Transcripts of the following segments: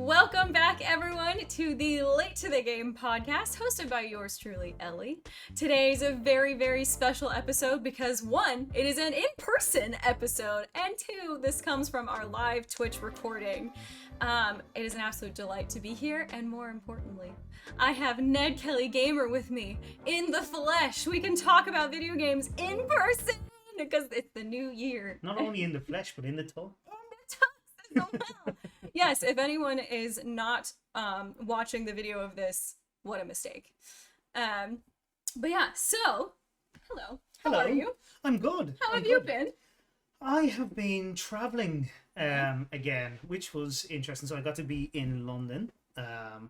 Welcome back, everyone, to the Late to the Game podcast, hosted by yours truly, Ellie. Today's a very, very special episode because, one, it is an in-person episode, and two, this comes from our live Twitch recording. It is an absolute delight to be here, and more importantly, I have Ned Kelly Gamer with me in the flesh. We can talk about video games in person because it's the new year. Not only in the flesh, but in the tub. So well. Yes, if anyone is not watching the video of this, what a mistake. But yeah, so hello. How Hello. are you? I'm good. How I'm have you good. been? I have been traveling again, which was interesting. So I got to be in London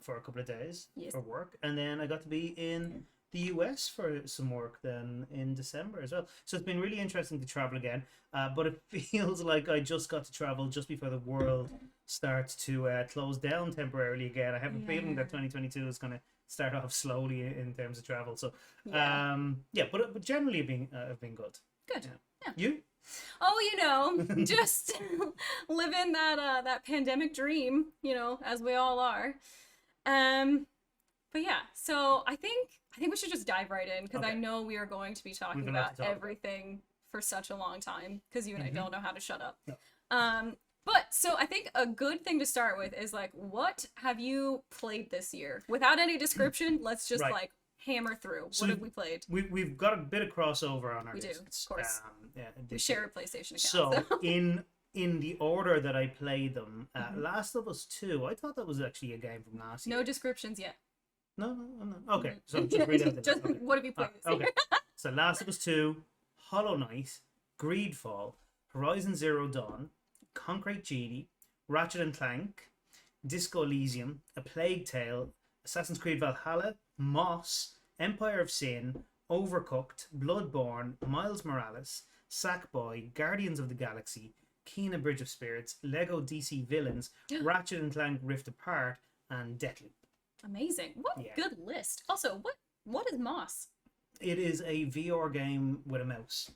for a couple of days Yes. for work, and then I got to be in the US for some work then in December as well. So it's been really interesting to travel again, but it feels like I just got to travel just before the world starts to close down temporarily again. I have a feeling that 2022 is going to start off slowly in terms of travel. So but generally I've been good. Good. Yeah. You? Oh, just living that pandemic dream, as we all are. But yeah, so I think we should just dive right in because I Okay. know we are going to be talking We've a lot about to talk about. everything for such a long time because you and I don't know how to shut up. No. But so I think a good thing to start with is like, what have you played this year? Without any description, let's just Right. like hammer through. So What have we played? We've got a bit of crossover on our We do, lists. of course. Yeah, We this share year. a PlayStation account. So So. in the order that I played them, Mhm. Last of Us 2, I thought that was actually a game from last year. No descriptions yet. No. Okay, so just read out the Just okay. what have you played this year? Okay. So Last of Us 2, Hollow Knight, Greedfall, Horizon Zero Dawn, Concrete Genie, Ratchet and Clank, Disco Elysium, A Plague Tale, Assassin's Creed Valhalla, Moss, Empire of Sin, Overcooked, Bloodborne, Miles Morales, Sackboy, Guardians of the Galaxy, Kena Bridge of Spirits, Lego DC Villains, Ratchet and Clank Rift Apart, and Deathloop. Amazing. What Yeah. good list. Also, what is Moss? It is a VR game with a mouse.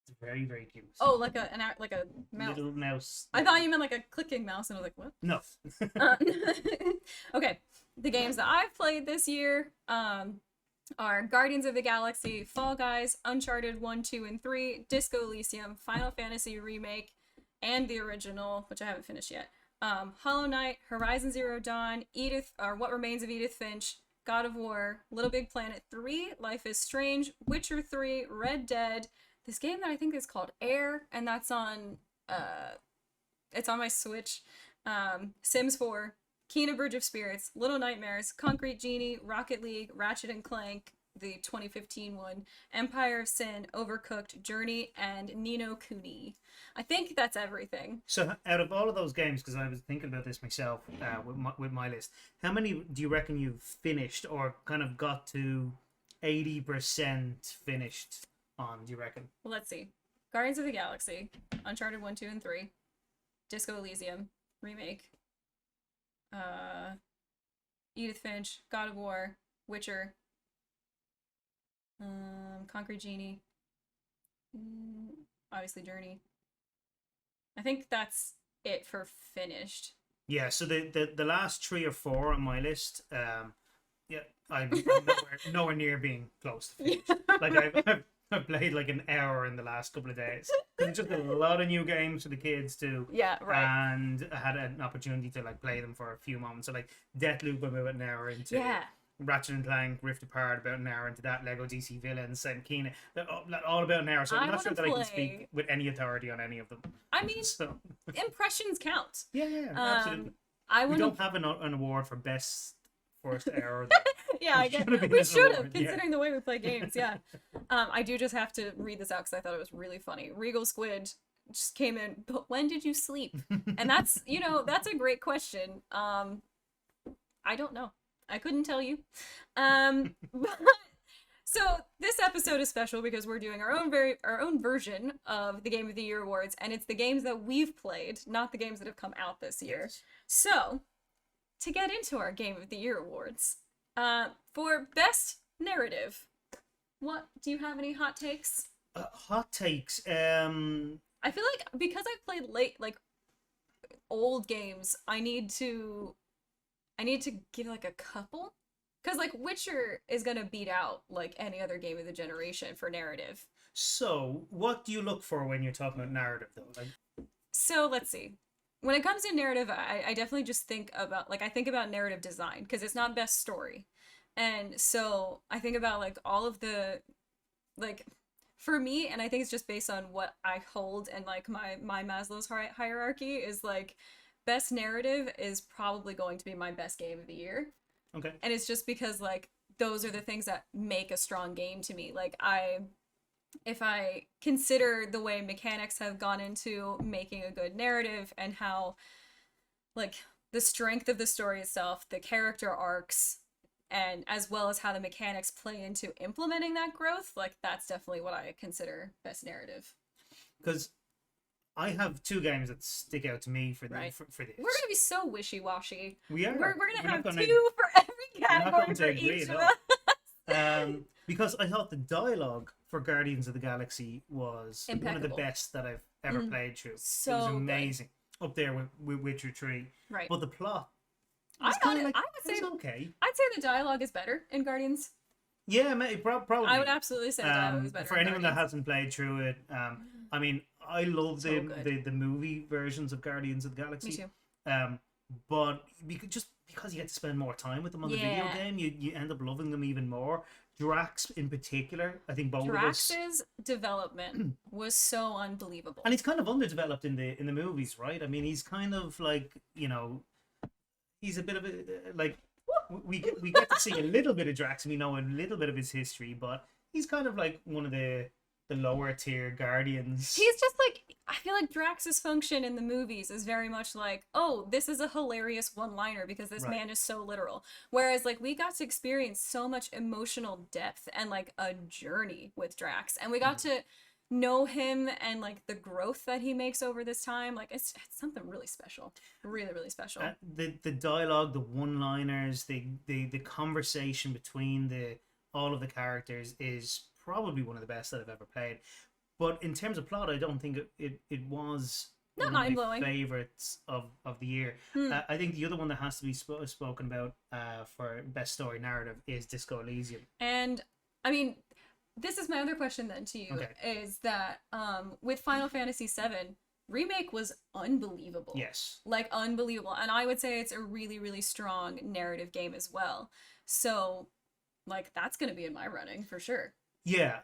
It's very, very cute. Oh, like a mouse. Little mouse. I thought you meant like a clicking mouse, and I was like, what? No. Okay, the games that I've played this year are Guardians of the Galaxy, Fall Guys, Uncharted 1, 2, and 3, Disco Elysium, Final Fantasy Remake, and the original, which I haven't finished yet. Hollow Knight, Horizon Zero Dawn, What Remains of Edith Finch, God of War, Little Big Planet 3, Life is Strange, Witcher 3, Red Dead, this game that I think is called Air, and that's on it's on my Switch. Sims 4, Kena Bridge of Spirits, Little Nightmares, Concrete Genie, Rocket League, Ratchet and Clank, the 2015 one, Empire of Sin, Overcooked, Journey, and Ni no Kuni. I think that's everything. So out of all of those games, because I was thinking about this myself with my list, how many do you reckon you've finished or kind of got to 80% finished on, do you reckon? Well, let's see. Guardians of the Galaxy, Uncharted 1, 2, and 3, Disco Elysium, Remake, Edith Finch, God of War, Witcher, Concrete Genie, obviously Journey. I think that's it for finished. Yeah, so the last 3 or 4 on my list, I'm nowhere near being close to finished. Like I've played like an hour in the last couple of days. There's just a lot of new games for the kids too. Yeah, right. And I had an opportunity to like play them for a few moments. So like Deathloop, I'm about an hour into. Yeah. Ratchet and Clank Rift Apart, about an hour into that. Lego DC Villains and Kena, all about an hour. So I'm not sure that I can speak with any authority on any of them. I mean, So impressions count. yeah, absolutely. We I want don't have an award for best first hour. Yeah, I guess Should've been we an should have, award, yeah. considering the way we play games. Yeah. I do just have to read this out because I thought it was really funny. Regal Squid just came in. But when did you sleep? And that's that's a great question. I don't know. I couldn't tell you. But, so this episode is special because we're doing our own version of the Game of the Year awards, and it's the games that we've played, not the games that have come out this year. Yes. So, to get into our Game of the Year awards, for best narrative, what do you have any hot takes? Hot takes. I feel like because I played late, like old games, I need to give like a couple. Because like Witcher is gonna beat out like any other game of the generation for narrative. So, what do you look for when you're talking about narrative, though? Like, So let's see. When it comes to narrative, I definitely just think about like I think about narrative design because it's not best story. And so I think about like all of the like for me, and I think it's just based on what I hold and like my Maslow's hierarchy is like best narrative is probably going to be my best game of the year. okay, And it's just because like those are the things that make a strong game to me. Like if I consider the way mechanics have gone into making a good narrative and how like the strength of the story itself, the character arcs, and as well as how the mechanics play into implementing that growth, like that's definitely what I consider best narrative. because I have two games that stick out to me for Right. for this. We're gonna be so wishy-washy. We are. We're We're gonna not have gonna- two for every not category going to for agree each at of all. us. Because I thought the dialogue for Guardians of the Galaxy was one of the Impeccable. best that I've ever played through. So it was good. amazing. Up there with Witcher 3. Right. But the plot I was kind of like, would say it was okay. I'd say the dialogue is better in Guardians. Yeah, probably. I would absolutely say the dialogue is better. For in anyone that Guardians. hasn't played through it, I mean, I love So good. the movie versions of Guardians of the Galaxy. Me too. But just because you get to spend more time with them on the video Yeah. game, you end up loving them even more. Drax in particular, I think both of us. Drax's development was so unbelievable. And he's kind of underdeveloped in the movies, right? I mean, he's kind of like, he's a bit of a like we get to see a little bit of Drax and we know a little bit of his history, but he's kind of like one of the lower tier Guardians. He's just like I feel like Drax's function in the movies is very much like, oh, this is a hilarious one-liner because this Right. man is so literal. Whereas like we got to experience so much emotional depth and like a journey with Drax, and we got to know him and like the growth that he makes over this time. Like it's something really special, really really special. The dialogue, the one-liners, the conversation between all of the characters is probably one of the best that I've ever played. But in terms of plot, I don't think it was Not one of my mind-blowing. favorites of the year. I think the other one that has to be spoken about for best story narrative is Disco Elysium. And I mean, this is my other question then to you Okay. is that with Final Fantasy VII, remake was unbelievable. Yes. Like unbelievable. And I would say it's a really, really strong narrative game as well. So like that's gonna be in my running for sure. Yeah.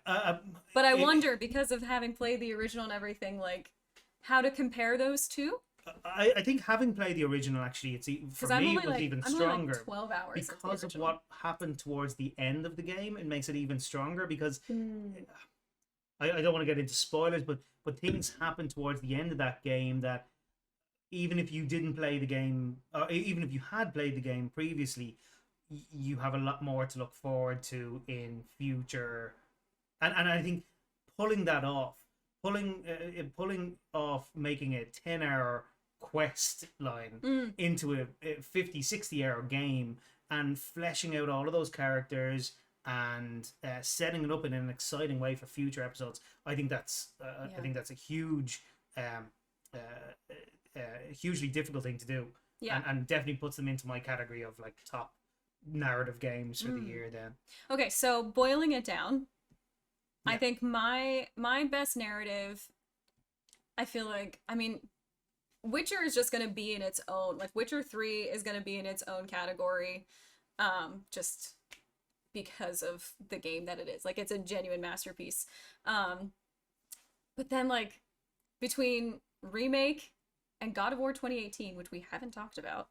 But I wonder, because of having played the original and everything, like how to compare those two. I think having played the original actually, for me it was even stronger. Like 12 hours into the Because of original. what happened towards the end of the game, it makes it even stronger because I don't want to get into spoilers, but things happen towards the end of that game that even if you didn't play the game, or even if you had played the game previously, you have a lot more to look forward to in future. And I think pulling that off, pulling off making a 10-hour quest line into a 50, 60-hour game and fleshing out all of those characters and setting it up in an exciting way for future episodes. I think that's a huge, hugely difficult thing to do. Yeah. And definitely puts them into my category of like top narrative games for the year. Then Okay, so boiling it down, I Yeah. think my best narrative, I feel like, I mean, Witcher is just gonna be in its own, like Witcher 3 is gonna be in its own category, just because of the game that it is. Like it's a genuine masterpiece. But then like between remake and God of War 2018, which we haven't talked about,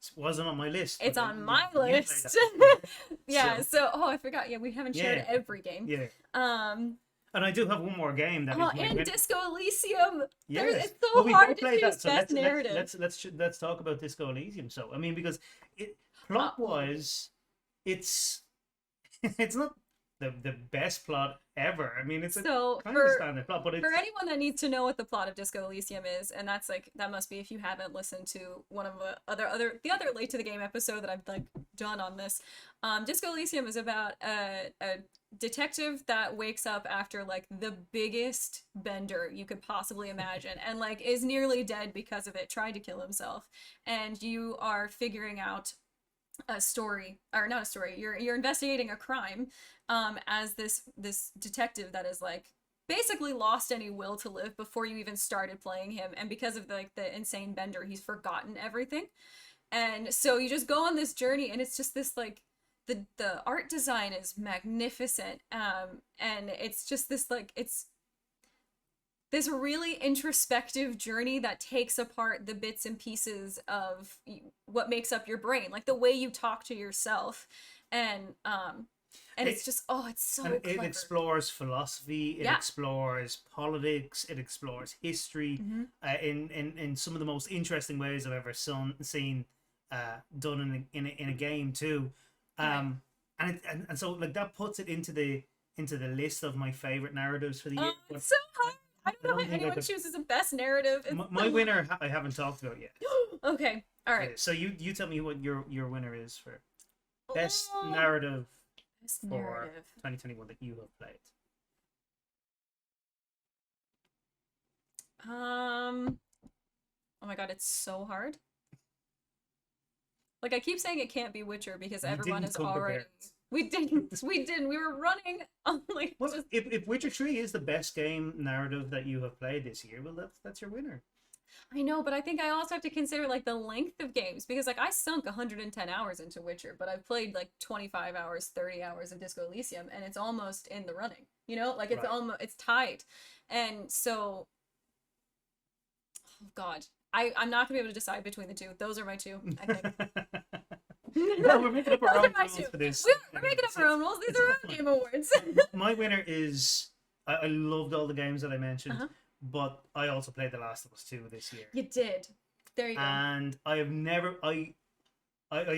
it wasn't on my list. it's but on you my played list. that. Yeah, So- so oh I forgot. Yeah, we haven't shared Yeah. every game. Yeah. Um And I do have one more game that is Oh, my and win- Disco Elysium. Yes. It's so Well, we hard both to played choose that, so best narrative. let's talk about Disco Elysium. So I mean, because plot wise, it's it's not the best plot ever. I mean, it's a So kind of a standard plot, but it's for anyone that needs to know what the plot of Disco Elysium is, and that's like that must be if you haven't listened to one of the other late to the game episode that I've like done on this. Disco Elysium is about a detective that wakes up after like the biggest bender you could possibly imagine and like is nearly dead because of it, tried to kill himself, and you are figuring out a story, or not a story, you're investigating a crime as this detective that is like basically lost any will to live before you even started playing him, and because of like the insane bender he's forgotten everything. And so you just go on this journey, and it's just this like the art design is magnificent, and it's just this like it's this really introspective journey that takes apart the bits and pieces of what makes up your brain, like the way you talk to yourself, and it's just it's so and clever. it explores philosophy, it explores politics, it explores history, in some of the most interesting ways I've ever seen done in a game too, and so like that puts it into the list of my favorite narratives for the year. It's so hard. I don't know how anyone chooses the best narrative. My winner I haven't talked about yet. Okay, all right. So you tell me what your winner is for best narrative for 2021 that you have played. Oh my god, it's so hard. Like I keep saying it can't be Witcher because everyone is already. We didn't. We were running on like. Well, if Witcher 3 is the best game narrative that you have played this year, well, that's your winner. I know, but I think I also have to consider like the length of games, because like I sunk 110 hours into Witcher, but I've played like 25 hours, 30 hours of Disco Elysium, and it's almost in the running. You know, like it's almost it's tied, and so. Oh God, I'm not gonna be able to decide between the two. Those are my two, I think. No, we're making up our own rules for this. We're making up our own rules. These are our game awards. My winner is I loved all the games that I mentioned, but I also played The Last of Us 2 this year. You did. There you go. And I have never I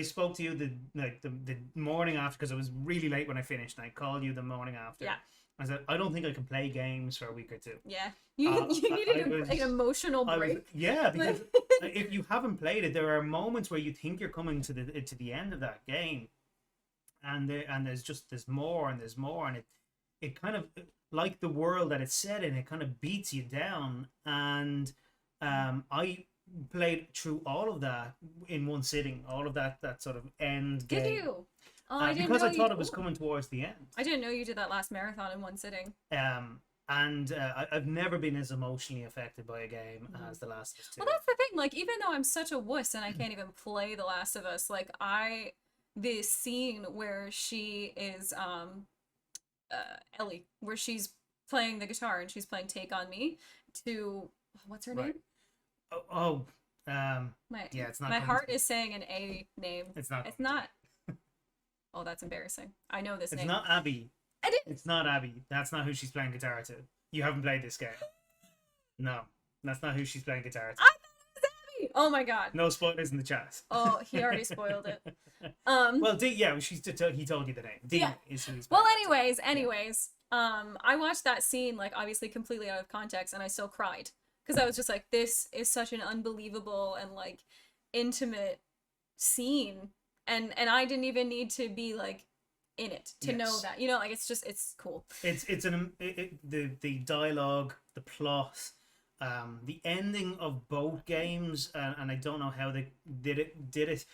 spoke to you the morning after, because it was really late when I finished, and I called you the morning after. Yeah. I said, I don't think I can play games for a week or two. Yeah. You needed an emotional break. Because if you haven't played it, there are moments where you think you're coming to the end of that game, and there's more and there's more, and it kind of, like the world that it's set in, it kind of beats you down. And I played through all of that in one sitting, all of that sort of end game. Did you? Oh, I didn't because know I thought it was coming towards the end. I didn't know you did that last marathon in one sitting. I've never been as emotionally affected by a game as The Last of Us 2. Well, that's the thing. Like, even though I'm such a wuss and I can't even play The Last of Us, like the scene where she is Ellie, where she's playing the guitar and she's playing "Take on Me" to what's her name? It's not. My heart is saying an A name. It's not. It's not. Oh, that's embarrassing. I know this name. It's not Abby. I did. It's not Abby. That's not who she's playing guitar to. You haven't played this game. No, that's not who she's playing guitar to. I thought it was Abby. Oh my god. No spoilers in the chat. Oh, he already spoiled it. Well, he told you the name. Dean is who he's playing. Well, anyways, I watched that scene like obviously completely out of context, and I still cried because I was just like, this is such an unbelievable and like intimate scene, and I didn't even need to be like in it to know that, you know, like it's cool. The dialogue, the plot, the ending of both games, and I don't know how they did it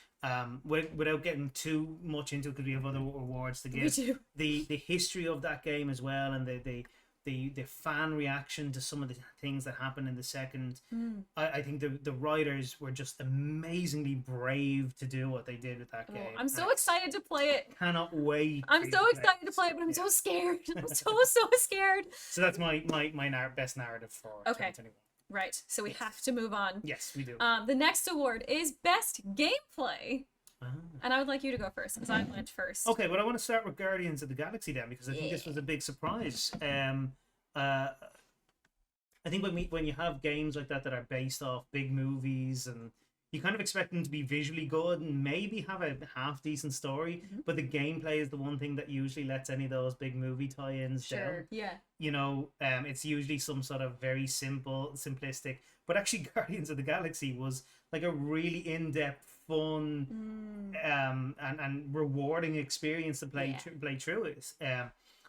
without getting too much into it, because we have other awards to give. We do. The history of that game as well, and the fan reaction to some of the things that happened in the second. I think the writers were just amazingly brave to do what they did with that game. I'm so excited to play it. Cannot wait. I'm so excited to play it, but I'm so scared. I'm so scared. So that's my best narrative for 2021. Right. So we have to move on. Yes, we do. The next award is best gameplay. And I would like you to go first, because I went first. Okay, well, I want to start with Guardians of the Galaxy then, because I think this was a big surprise. I think when you have games like that are based off big movies, and you kind of expect them to be visually good and maybe have a half decent story, but the gameplay is the one thing that usually lets any of those big movie tie-ins down. Sure, yeah. You know, it's usually some sort of very simplistic. But actually, Guardians of the Galaxy was like a really in-depth, fun, and rewarding experience to play through it.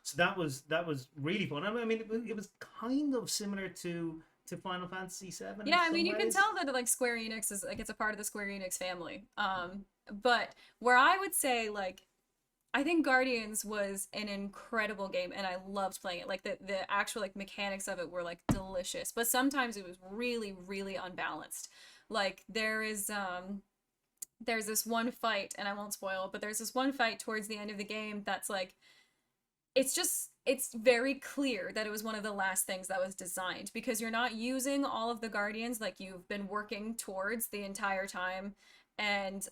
So that was really fun. I mean, it was kind of similar to Final Fantasy VII. Yeah, I mean, you can tell that like Square Enix is like it's a part of the Square Enix family. But where I would say like I think Guardians was an incredible game and I loved playing it. Like the actual like mechanics of it were like delicious, but sometimes it was really really unbalanced. Like there's this one fight, and I won't spoil it, but there's this one fight towards the end of the game that's like it's very clear that it was one of the last things that was designed because you're not using all of the guardians like you've been working towards the entire time, and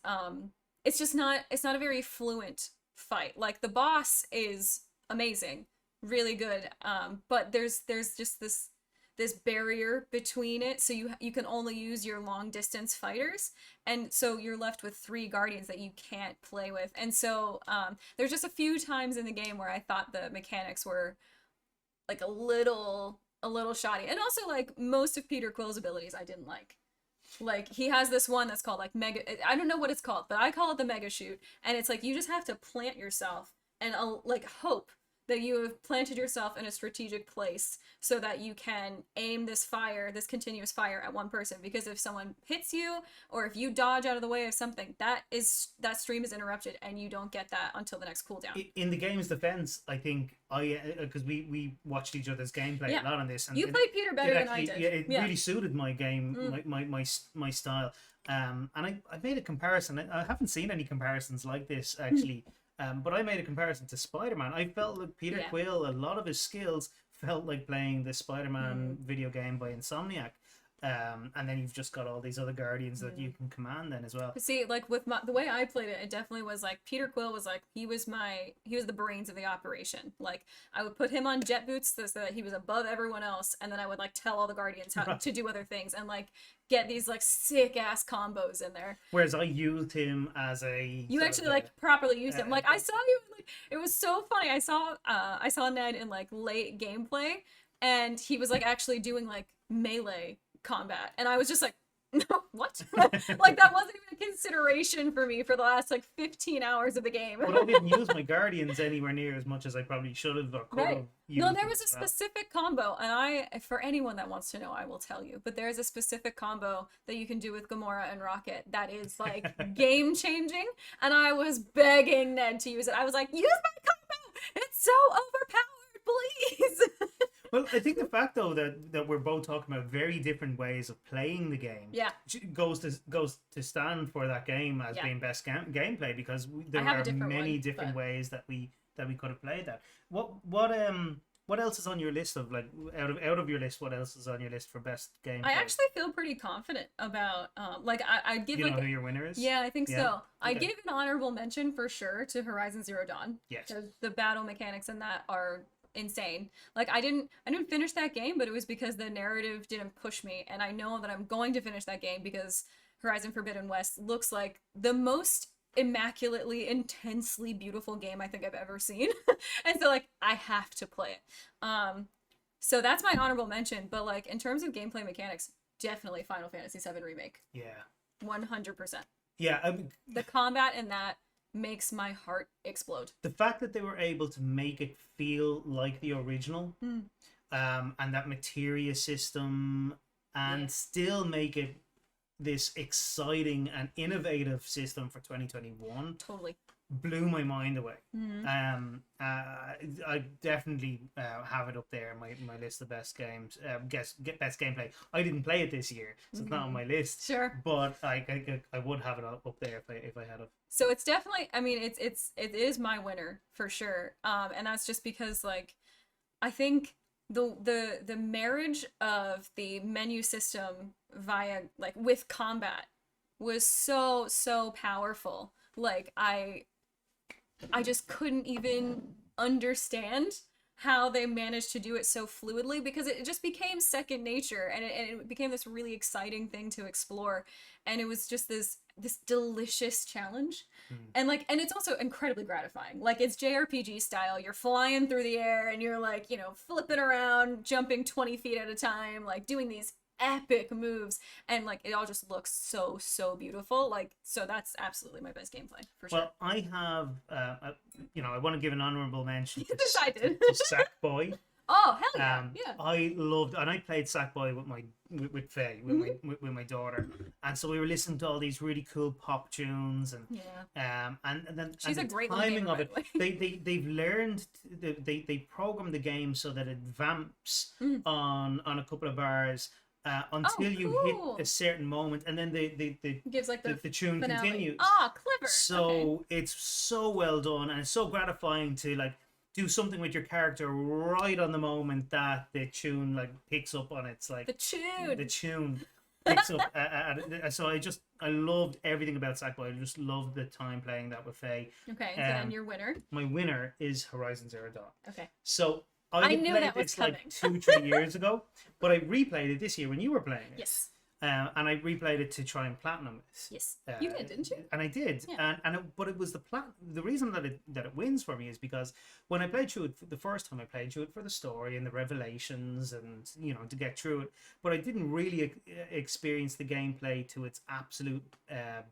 it's not a very fluent fight. Like the boss is amazing, really good, but there's just this barrier between it, so you can only use your long distance fighters, and so you're left with 3 guardians that you can't play with. And so there's just a few times in the game where I thought the mechanics were like a little shoddy, and also like most of Peter Quill's abilities I didn't like. Like he has this one that's called like mega, I don't know what it's called, but I call it the mega shoot, and it's like you just have to plant yourself and like hope that you have planted yourself in a strategic place so that you can aim this continuous fire at one person, because if someone hits you or if you dodge out of the way of something, that stream is interrupted and you don't get that until the next cooldown. In the game's defense, I think because we watched each other's gameplay a lot on this, and you played Peter better than I did. Yeah, it really suited my game, my style. And I made a comparison. I haven't seen any comparisons like this actually. But I made a comparison to Spider-Man. I felt like Peter Quill, a lot of his skills felt like playing the Spider-Man video game by Insomniac. And then you've just got all these other guardians that you can command then as well. See, like with the way I played it, it definitely was like Peter Quill was like he was the brains of the operation. Like I would put him on jet boots so that he was above everyone else, and then I would like tell all the guardians how to do other things and like get these like sick ass combos in there. Whereas I used him as you actually like properly used him. Like I saw you, like it was so funny. I saw Ned in like late gameplay, and he was like actually doing like melee combat, and I was just like, no, what? Like that wasn't even a consideration for me for the last like 15 hours of the game. But I didn't use my guardians anywhere near as much as I probably should have or could have. No, there was a specific combo, and for anyone that wants to know, I will tell you. But there's a specific combo that you can do with Gamora and Rocket that is like game changing, and I was begging Ned to use it. I was like, use my combo! It's so overpowered, please! Well, I think the fact though that we're both talking about very different ways of playing the game, goes to stand for that game as being best gameplay, because there are many different ways that we could have played that. What else is on your list of like out of your list? What else is on your list for best gameplay? I actually feel pretty confident about like I'd give know who your winner is. Yeah, I think so. I'd give an honorable mention for sure to Horizon Zero Dawn. Yes, the battle mechanics in that are insane. Like I didn't finish that game, but it was because the narrative didn't push me, and I know that I'm going to finish that game because Horizon Forbidden West looks like the most immaculately intensely beautiful game I think I've ever seen. And so like I have to play it. So that's my honorable mention, but like in terms of gameplay mechanics, definitely Final Fantasy VII Remake. 100%. The combat in that makes my heart explode. The fact that they were able to make it feel like the original, and that materia system, and still make it this exciting and innovative system for 2021 totally blew my mind away. I definitely have it up there in my list of best games. Best gameplay. I didn't play it this year, so it's not on my list. Sure, but I would have it up there if I had it. So it's definitely. I mean, it is my winner for sure. And that's just because like I think the marriage of the menu system via like with combat was so powerful. Like I just couldn't even understand how they managed to do it so fluidly, because it just became second nature, and it became this really exciting thing to explore, and it was just this delicious challenge. And like, and it's also incredibly gratifying. Like, it's JRPG style. You're flying through the air and you're like, you know, flipping around, jumping 20 feet at a time, like doing these epic moves, and like it all just looks so beautiful. Like, so that's absolutely my best gameplay for sure. Well, I have, you know, I want to give an honorable mention to, Yes, I did. to Sackboy. Oh, hell yeah. Yeah. I loved, and I played Sackboy with Faye, with my daughter, and so we were listening to all these really cool pop tunes, and and then She's and a the great timing little of it. They've learned, they programmed the game so that it vamps on a couple of bars. Until you hit a certain moment, and then the gives like the tune finale. continues. Ah, clever. So it's so well done, and it's so gratifying to like do something with your character right on the moment that the tune like picks up on its like the tune picks up. So I loved everything about Sackboy. I just loved the time playing that with Faye. Okay, so then your winner. My winner is Horizon Zero Dawn. Okay. So I knew played that was this coming. like 2-3 years ago, but I replayed it this year when you were playing it. Yes. And I replayed it to try and platinum it. Yes, you did, didn't you? And I did. Yeah. But it was the reason that it wins for me is because when I played through it the first time, I played through it for the story and the revelations, and you know, to get through it. But I didn't really experience the gameplay to its absolute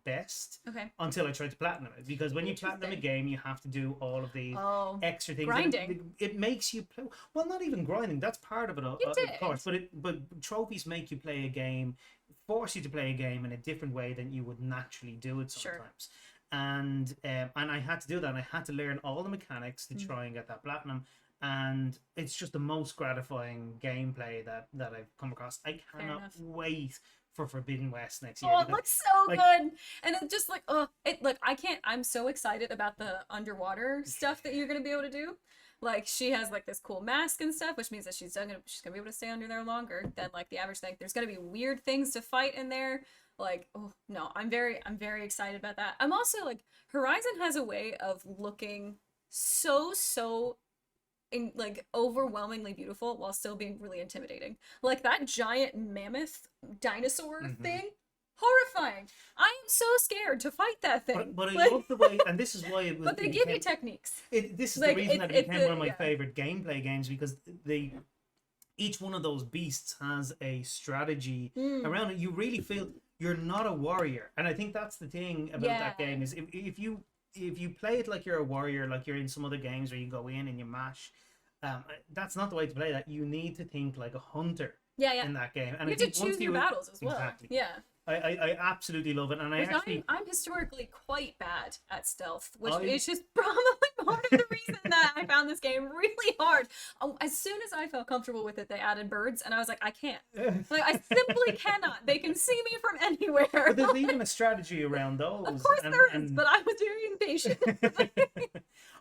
best until I tried to platinum it. Because when you platinum a game, you have to do all of these extra things. Grinding. It makes you play. Well, not even grinding. That's part of it, of course. But trophies make you play a game. Force you to play a game in a different way than you would naturally do it sometimes. And I had to do that, and I had to learn all the mechanics to try and get that platinum, and it's just the most gratifying gameplay that I've come across. I cannot wait for Forbidden West next year. Oh, it looks so good, and it's just like, I'm so excited about the underwater stuff that you're gonna be able to do. Like, she has like this cool mask and stuff, which means that she's gonna be able to stay under there longer than like the average thing. There's gonna be weird things to fight in there. Like, oh no, I'm very excited about that. I'm also like, Horizon has a way of looking so like overwhelmingly beautiful while still being really intimidating. Like that giant mammoth dinosaur thing. Horrifying. I am so scared to fight that thing. But I love the way, and this is why it was. But they give you techniques. This is like, the reason that it became one of my favorite gameplay games, because each one of those beasts has a strategy around it. You really feel you're not a warrior, and I think that's the thing about that game is if you play it like you're a warrior, like you're in some other games where you go in and you mash. That's not the way to play that. You need to think like a hunter. In that game, and you have to choose your battles as well. Exactly. Yeah. I absolutely love it, and I'm historically quite bad at stealth, which is just probably part of the reason that I found this game really hard. As soon as I felt comfortable with it, they added birds, and I was like, I can't. Like, I simply cannot. They can see me from anywhere. But there's even a strategy around those. Of course there is, but I was very impatient.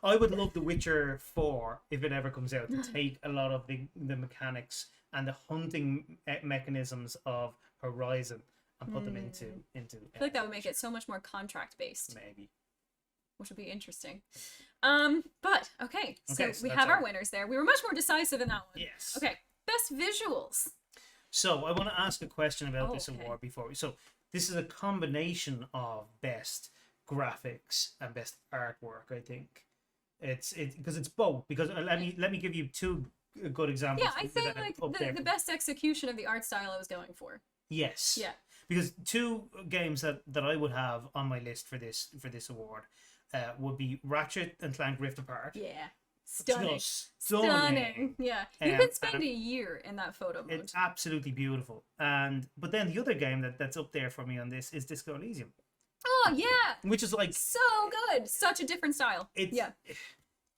I would love The Witcher 4 if it ever comes out to take a lot of the mechanics and the hunting mechanisms of Horizon and put them into. I feel like that would make it so much more contract based. Maybe. Which would be interesting. But okay, so we have our winners there. We were much more decisive in that one. Yes. Okay, best visuals. So I want to ask a question about this award before we. So this is a combination of best graphics and best artwork. I think it's because it's both. Because let me give you two good examples. Yeah, I think like the best execution of the art style I was going for. Yes. Yeah. Because two games that I would have on my list for this award would be Ratchet and Clank Rift Apart. Yeah. Stunning. Just stunning. Yeah. You could spend a year in that photo mode. It's absolutely beautiful. But then the other game that's up there for me on this is Disco Elysium. Oh yeah. Which is like so good. Such a different style.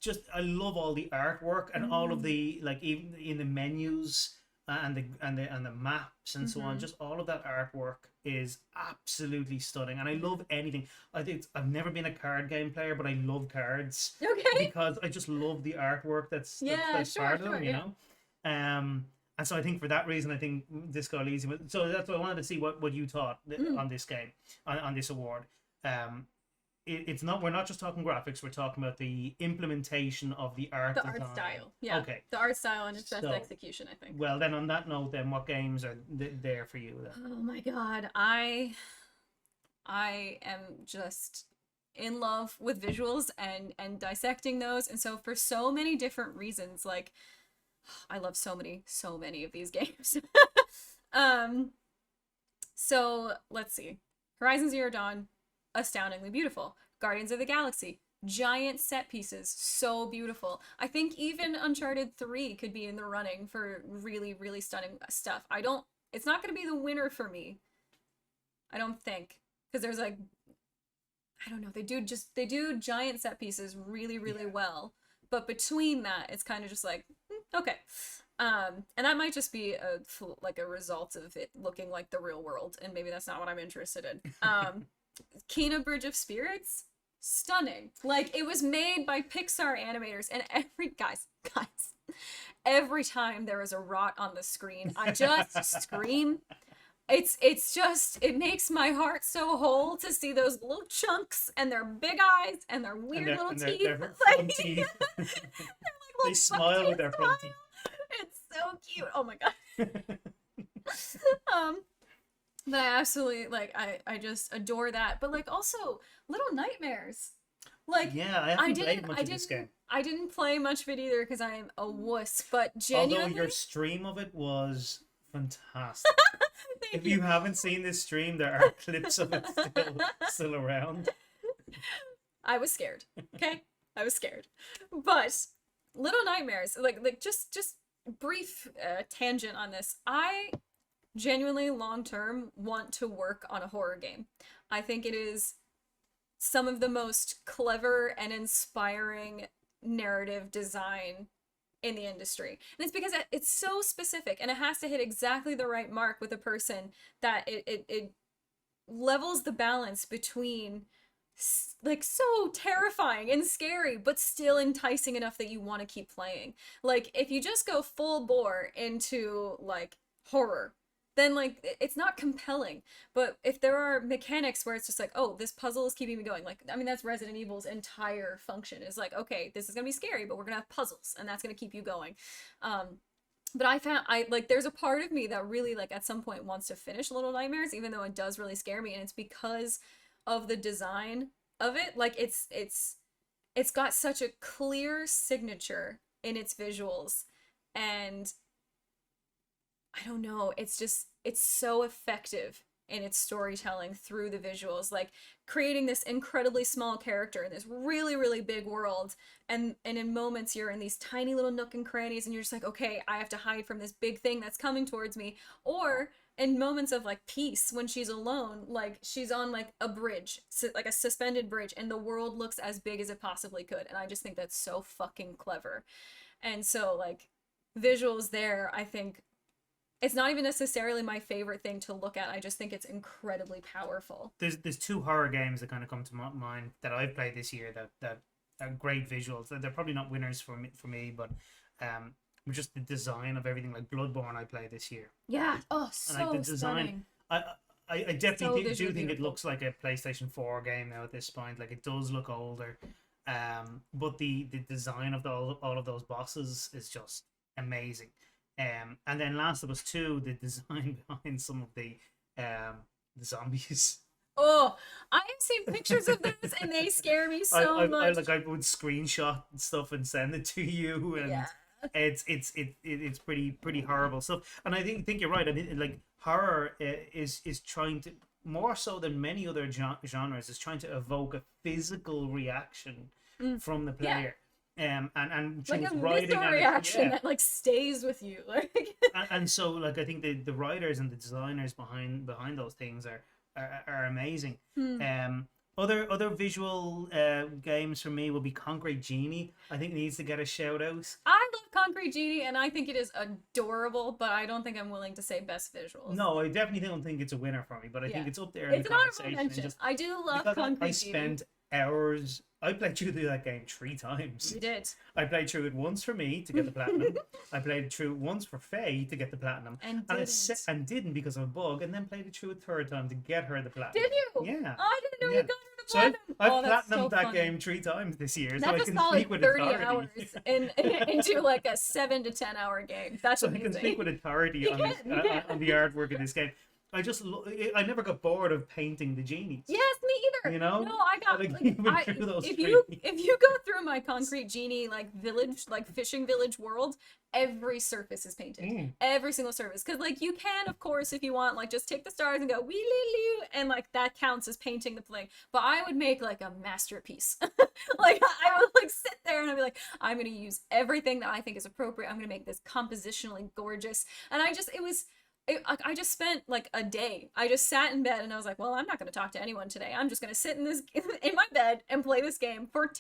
Just I love all the artwork and all of the, like, even in the menus and the maps and so on. Just all of that artwork is absolutely stunning, and I love anything. I think I've never been a card game player, but I love cards. Okay. Because I just love the artwork that's part of them, you know. And so I think for that reason, I think Disco Elysium. So that's what I wanted to see what you thought on this game, on this award. it's not. We're not just talking graphics. We're talking about the implementation of the art The design. art style, yeah. Okay. The art style and its best So, execution, I think. well, then on that note, then what games are there for you then? Oh my god, I am just in love with visuals and dissecting those, and so for so many different reasons, like I love so many of these games. um, so let's see. Horizon Zero Dawn, astoundingly beautiful. Guardians of the Galaxy, giant set pieces, so beautiful. I think even Uncharted 3 could be in the running for really, really stunning stuff. It's not going to be the winner for me. I don't think. Because there's like, I don't know, they do giant set pieces really, really well. But between that, it's kind of just like, okay. And that might just be a result of it looking like the real world, and maybe that's not what I'm interested in. Kena Bridge of Spirits, stunning. Like, it was made by Pixar animators, and guys, every time there is a rot on the screen, I just scream. It's just, it makes my heart so whole to see those little chunks and their big eyes and their weird little teeth. Front teeth. They're like They smile with their front teeth. It's so cute. Oh my god. But I absolutely I just adore that. But like also Little Nightmares. Like yeah, I haven't played much of this game. I didn't play much of it either because I am a wuss. But genuinely, although your stream of it was fantastic. If you haven't seen this stream, there are clips of it still around. I was scared. Okay, I was scared. But Little Nightmares, like just brief tangent on this. I genuinely long term want to work on a horror game. I think it is some of the most clever and inspiring narrative design in the industry. And it's because it's so specific and it has to hit exactly the right mark with a person that it levels the balance between like so terrifying and scary but still enticing enough that you want to keep playing. Like if you just go full bore into like horror, then like it's not compelling. But if there are mechanics where it's just like, oh, this puzzle is keeping me going, like I mean that's Resident Evil's entire function is like, okay, this is gonna be scary but we're gonna have puzzles and that's gonna keep you going. But I like there's a part of me that really like at some point wants to finish Little Nightmares, even though it does really scare me, and it's because of the design of it. Like it's got such a clear signature in its visuals, and I don't know, it's so effective in its storytelling through the visuals, like creating this incredibly small character in this really, really big world, and in moments you're in these tiny little nook and crannies and you're just like, okay, I have to hide from this big thing that's coming towards me. Or in moments of like peace when she's alone, like she's on like a bridge, like a suspended bridge, and the world looks as big as it possibly could, and I just think that's so fucking clever. And so like visuals there, I think it's not even necessarily my favorite thing to look at. I just think it's incredibly powerful. There's two horror games that kind of come to mind that I've played this year that are great visuals. They're probably not winners for me, but just the design of everything. Like Bloodborne, I played this year. Yeah. Oh, so and, like, the design, stunning. I definitely So do think it beautiful. looks like a PlayStation 4 game now at this point. Like it does look older, but the design of all of those bosses is just amazing. And then Last of Us 2, the design behind some of the zombies. Oh, I've seen pictures of those and they scare me so much. I would screenshot stuff and send it to you, and Yeah. it's pretty horrible stuff. And I think you're right. I mean, like horror is trying to, more so than many other genres, is trying to evoke a physical reaction from the player. And like a writing visceral and reaction that like stays with you. Like and so like I think the writers and the designers behind those things are amazing. Other visual games for me will be Concrete Genie. I think it needs to get a shout out. I love Concrete Genie and I think it is adorable, but I don't think I'm willing to say best visuals. No, I definitely don't think it's a winner for me, but I think it's up there in It's the an honorable conversation. mention. I do love because Concrete I Genie. spent hours. I played through that game 3 times. You did. I played through it once for me to get the platinum. I played it through once for Faye to get the platinum. And didn't because of a bug, and then played it through a third time to get her the platinum. Did you? Yeah. I didn't know Yeah. you got her the So platinum. I've Oh, that's platinumed so that funny. game 3 times this year, so I That's a can solid speak with 30 authority. hours into like a 7 to 10 hour game. That's So I can speak amazing. with authority You on can, this you can. on the artwork of this game. I never got bored of painting the genies. Yes, me either. You know, No, I got like like even I through those if three. you go through my concrete genie like village like fishing village world, every surface is painted. Mm. Every single surface, because like you can of course if you want like just take the stars and go wee lee loo and like that counts as painting the thing. But I would make like a masterpiece. Like I would like sit there and I'd be like I'm gonna use everything that I think is appropriate. I'm gonna make this compositionally gorgeous. And I just spent like a day. I just sat in bed and I was like, well, I'm not going to talk to anyone today. I'm just going to sit in this in my bed and play this game for 10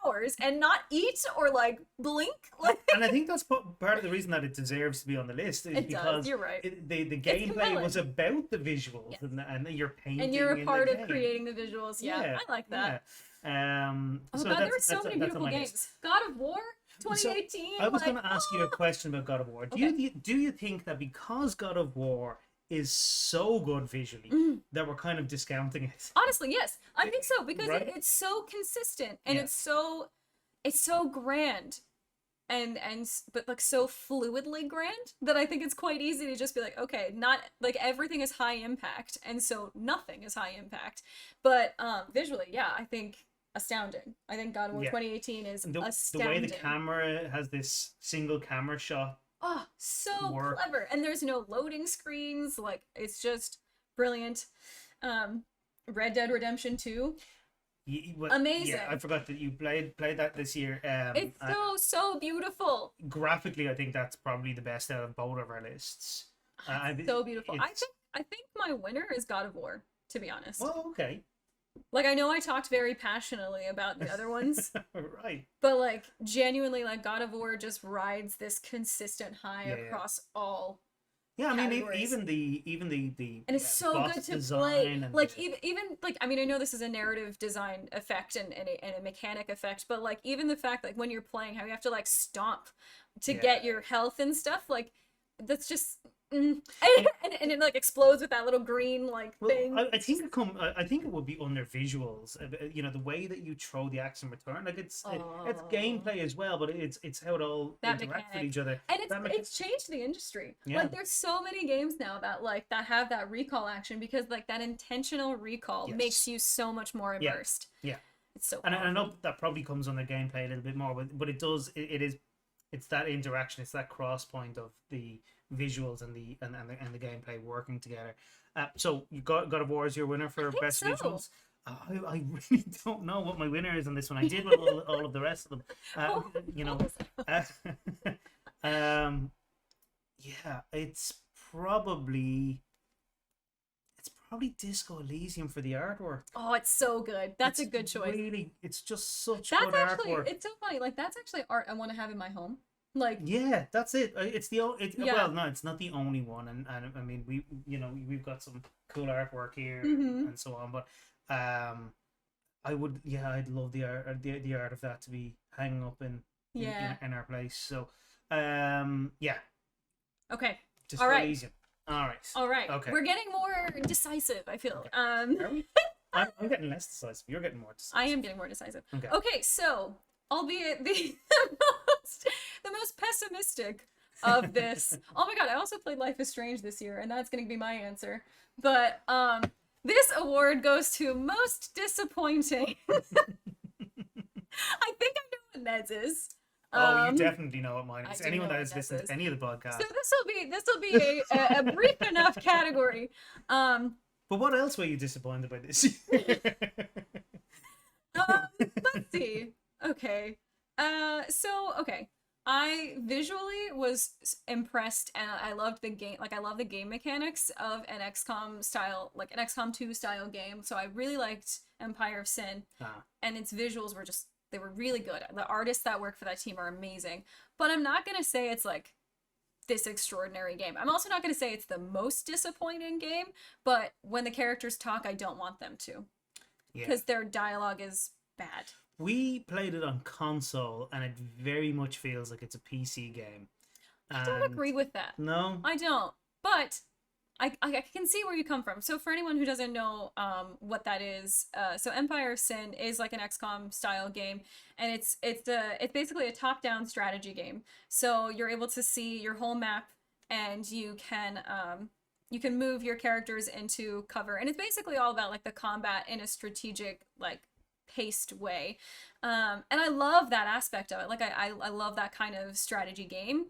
hours and not eat or like blink. Like And I think that's part of the reason that it deserves to be on the list is it because does. You're right. the gameplay compelling. was about the visuals Yes. and you're painting And you're a in part the of game. creating the visuals. Yeah, I like that. Yeah. Oh So god, there were that's so many that's on beautiful my games. list. God of War So 2018. I was like, going to ask you a question about God of War. Okay. Do you think that because God of War is so good visually that we're kind of discounting it? Honestly, yes. I think so because Right? it's so consistent and Yeah. it's so grand and but like so fluidly grand that I think it's quite easy to just be like, okay, not like everything is high impact and so nothing is high impact. But visually, yeah, I think astounding. I think God of War Yeah. 2018 is The astounding. way the camera has this single camera shot. Oh, so work. clever. And there's no loading screens. Like, it's just brilliant. Red Dead Redemption 2. Amazing. Yeah, I forgot that you played that this year. It's so beautiful. Graphically, I think that's probably the best out of both of our lists. So beautiful. It's- I think my winner is God of War, to be honest. Well, okay. Like, I know I talked very passionately about the other ones, Right. but like genuinely like God of War just rides this consistent high Yeah. across all. Yeah, I mean, Categories. even the And it's so boss good to design play. and Like the- even like I mean I know this is a narrative design effect and a mechanic effect, but like even the fact like when you're playing how you have to like stomp to Yeah. get your health and stuff like that's just and it like explodes with that little green like Well, thing. I think I think it would be under visuals. You know, the way that you throw the axe and return, like it's gameplay as well, but it's how it all That interacts with mechanic. each other. And That it's changed the industry. Yeah. Like there's so many games now that like that have that recall action because like that intentional recall Yes. makes you so much more Yeah. immersed. Yeah. It's so And I powerful. know that probably comes under gameplay a little bit more, but it does. It's that interaction. It's that cross point of the visuals and the gameplay working together. So you God of War is your winner for think best so. visuals. I really don't know what my winner is on this one. I did with all of the rest of them. You know, yeah, it's probably Disco Elysium for the artwork. Oh, it's so good. That's a It's good choice. Really, it's just such That's good actually, artwork. it's so funny. Like, that's actually art I want to have in my home. Like, Yeah, that's it. It's the Yeah. well, no, it's not the only one, and I mean we've got some cool artwork here Mhm. and so on, but I'd love the art of that to be hanging up Yeah. in our place. So yeah, okay. just All right. Elysium. All right. All right. Okay. We're getting more decisive, I feel. Okay. Are we? I'm getting less decisive. You're getting more decisive. I am getting more decisive. Okay. Okay, so, albeit the the most pessimistic of this. Oh my god, I also played Life is Strange this year, and that's going to be my answer. But this award goes to most disappointing. I think I know what Ned's is. Oh, you definitely know what mine I is. do Anyone know that what has listened is. to any of the podcasts. So this will be a brief enough category. But what else were you disappointed by this year? Let's see. Okay. Okay. I visually was impressed and I loved the game. Like I love the game mechanics of an XCOM style, like an XCOM 2 style game. So I really liked Empire of Sin and its visuals were just they were really good. The artists that work for that team are amazing. But I'm not going to say it's like this extraordinary game. I'm also not going to say it's the most disappointing game, but when the characters talk, I don't want them to. Yeah. Because their dialogue is bad. We played it on console, and it very much feels like it's a PC game. I don't agree with that. No, I don't. But I can see where you come from. So for anyone who doesn't know what that is, so Empire of Sin is like an XCOM style game, and it's basically a top-down strategy game. So you're able to see your whole map, and you can move your characters into cover, and it's basically all about like the combat in a strategic, like, paced way. And I love that aspect of it. Like I love that kind of strategy game.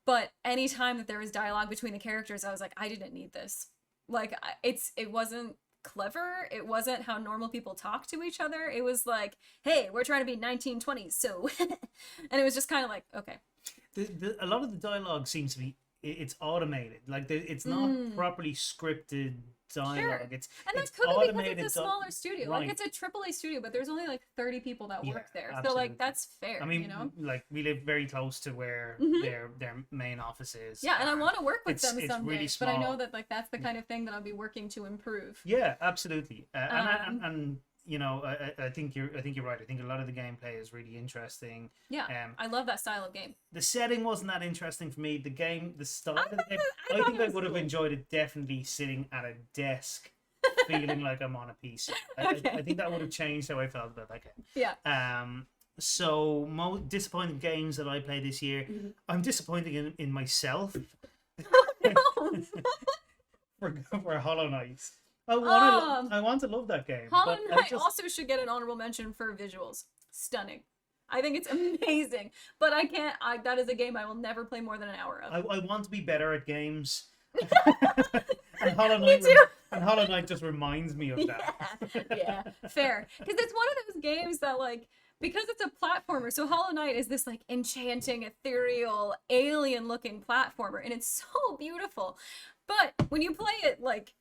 But anytime that there was dialogue between the characters, I was like, I didn't need this. Like, it wasn't clever. It wasn't how normal people talk to each other. It was like, hey, we're trying to be 1920s, so... And it was just kind of like, okay. A lot of the dialogue seems to be, it's automated. Like, it's not properly scripted dialogue. Sure. And it's that could be automated. because it's a smaller studio. Right. Like, it's a AAA studio, but there's only like 30 people that work there. Absolutely. So, like, that's fair, I mean, you know? like, we live very close to where their main office is. Yeah, and I want to work with them it's someday, really but I know small. that, like, that's the kind of thing that I'll be working to improve. Yeah, absolutely. And you know, I think you're right. I think a lot of the gameplay is really interesting. Yeah, I love that style of game. The setting wasn't that interesting for me. The style of the game, I I thought think it I was would have cool. enjoyed it definitely sitting at a desk, feeling like I'm on a PC. Okay. I think that would have changed how I felt about that game. Yeah. So most disappointing games that I played this year, I'm disappointed in myself. No. for Hollow Knight. I want to love that game. Hollow but Knight also should get an honorable mention for visuals. Stunning. I think it's amazing. But I can't. That is a game I will never play more than an hour of. I want to be better at games. and Me too. Hollow Knight just reminds me of that. Yeah, fair. Because it's one of those games that, like, because it's a platformer, so Hollow Knight is this, like, enchanting, ethereal, alien-looking platformer, and it's so beautiful. But when you play it, like,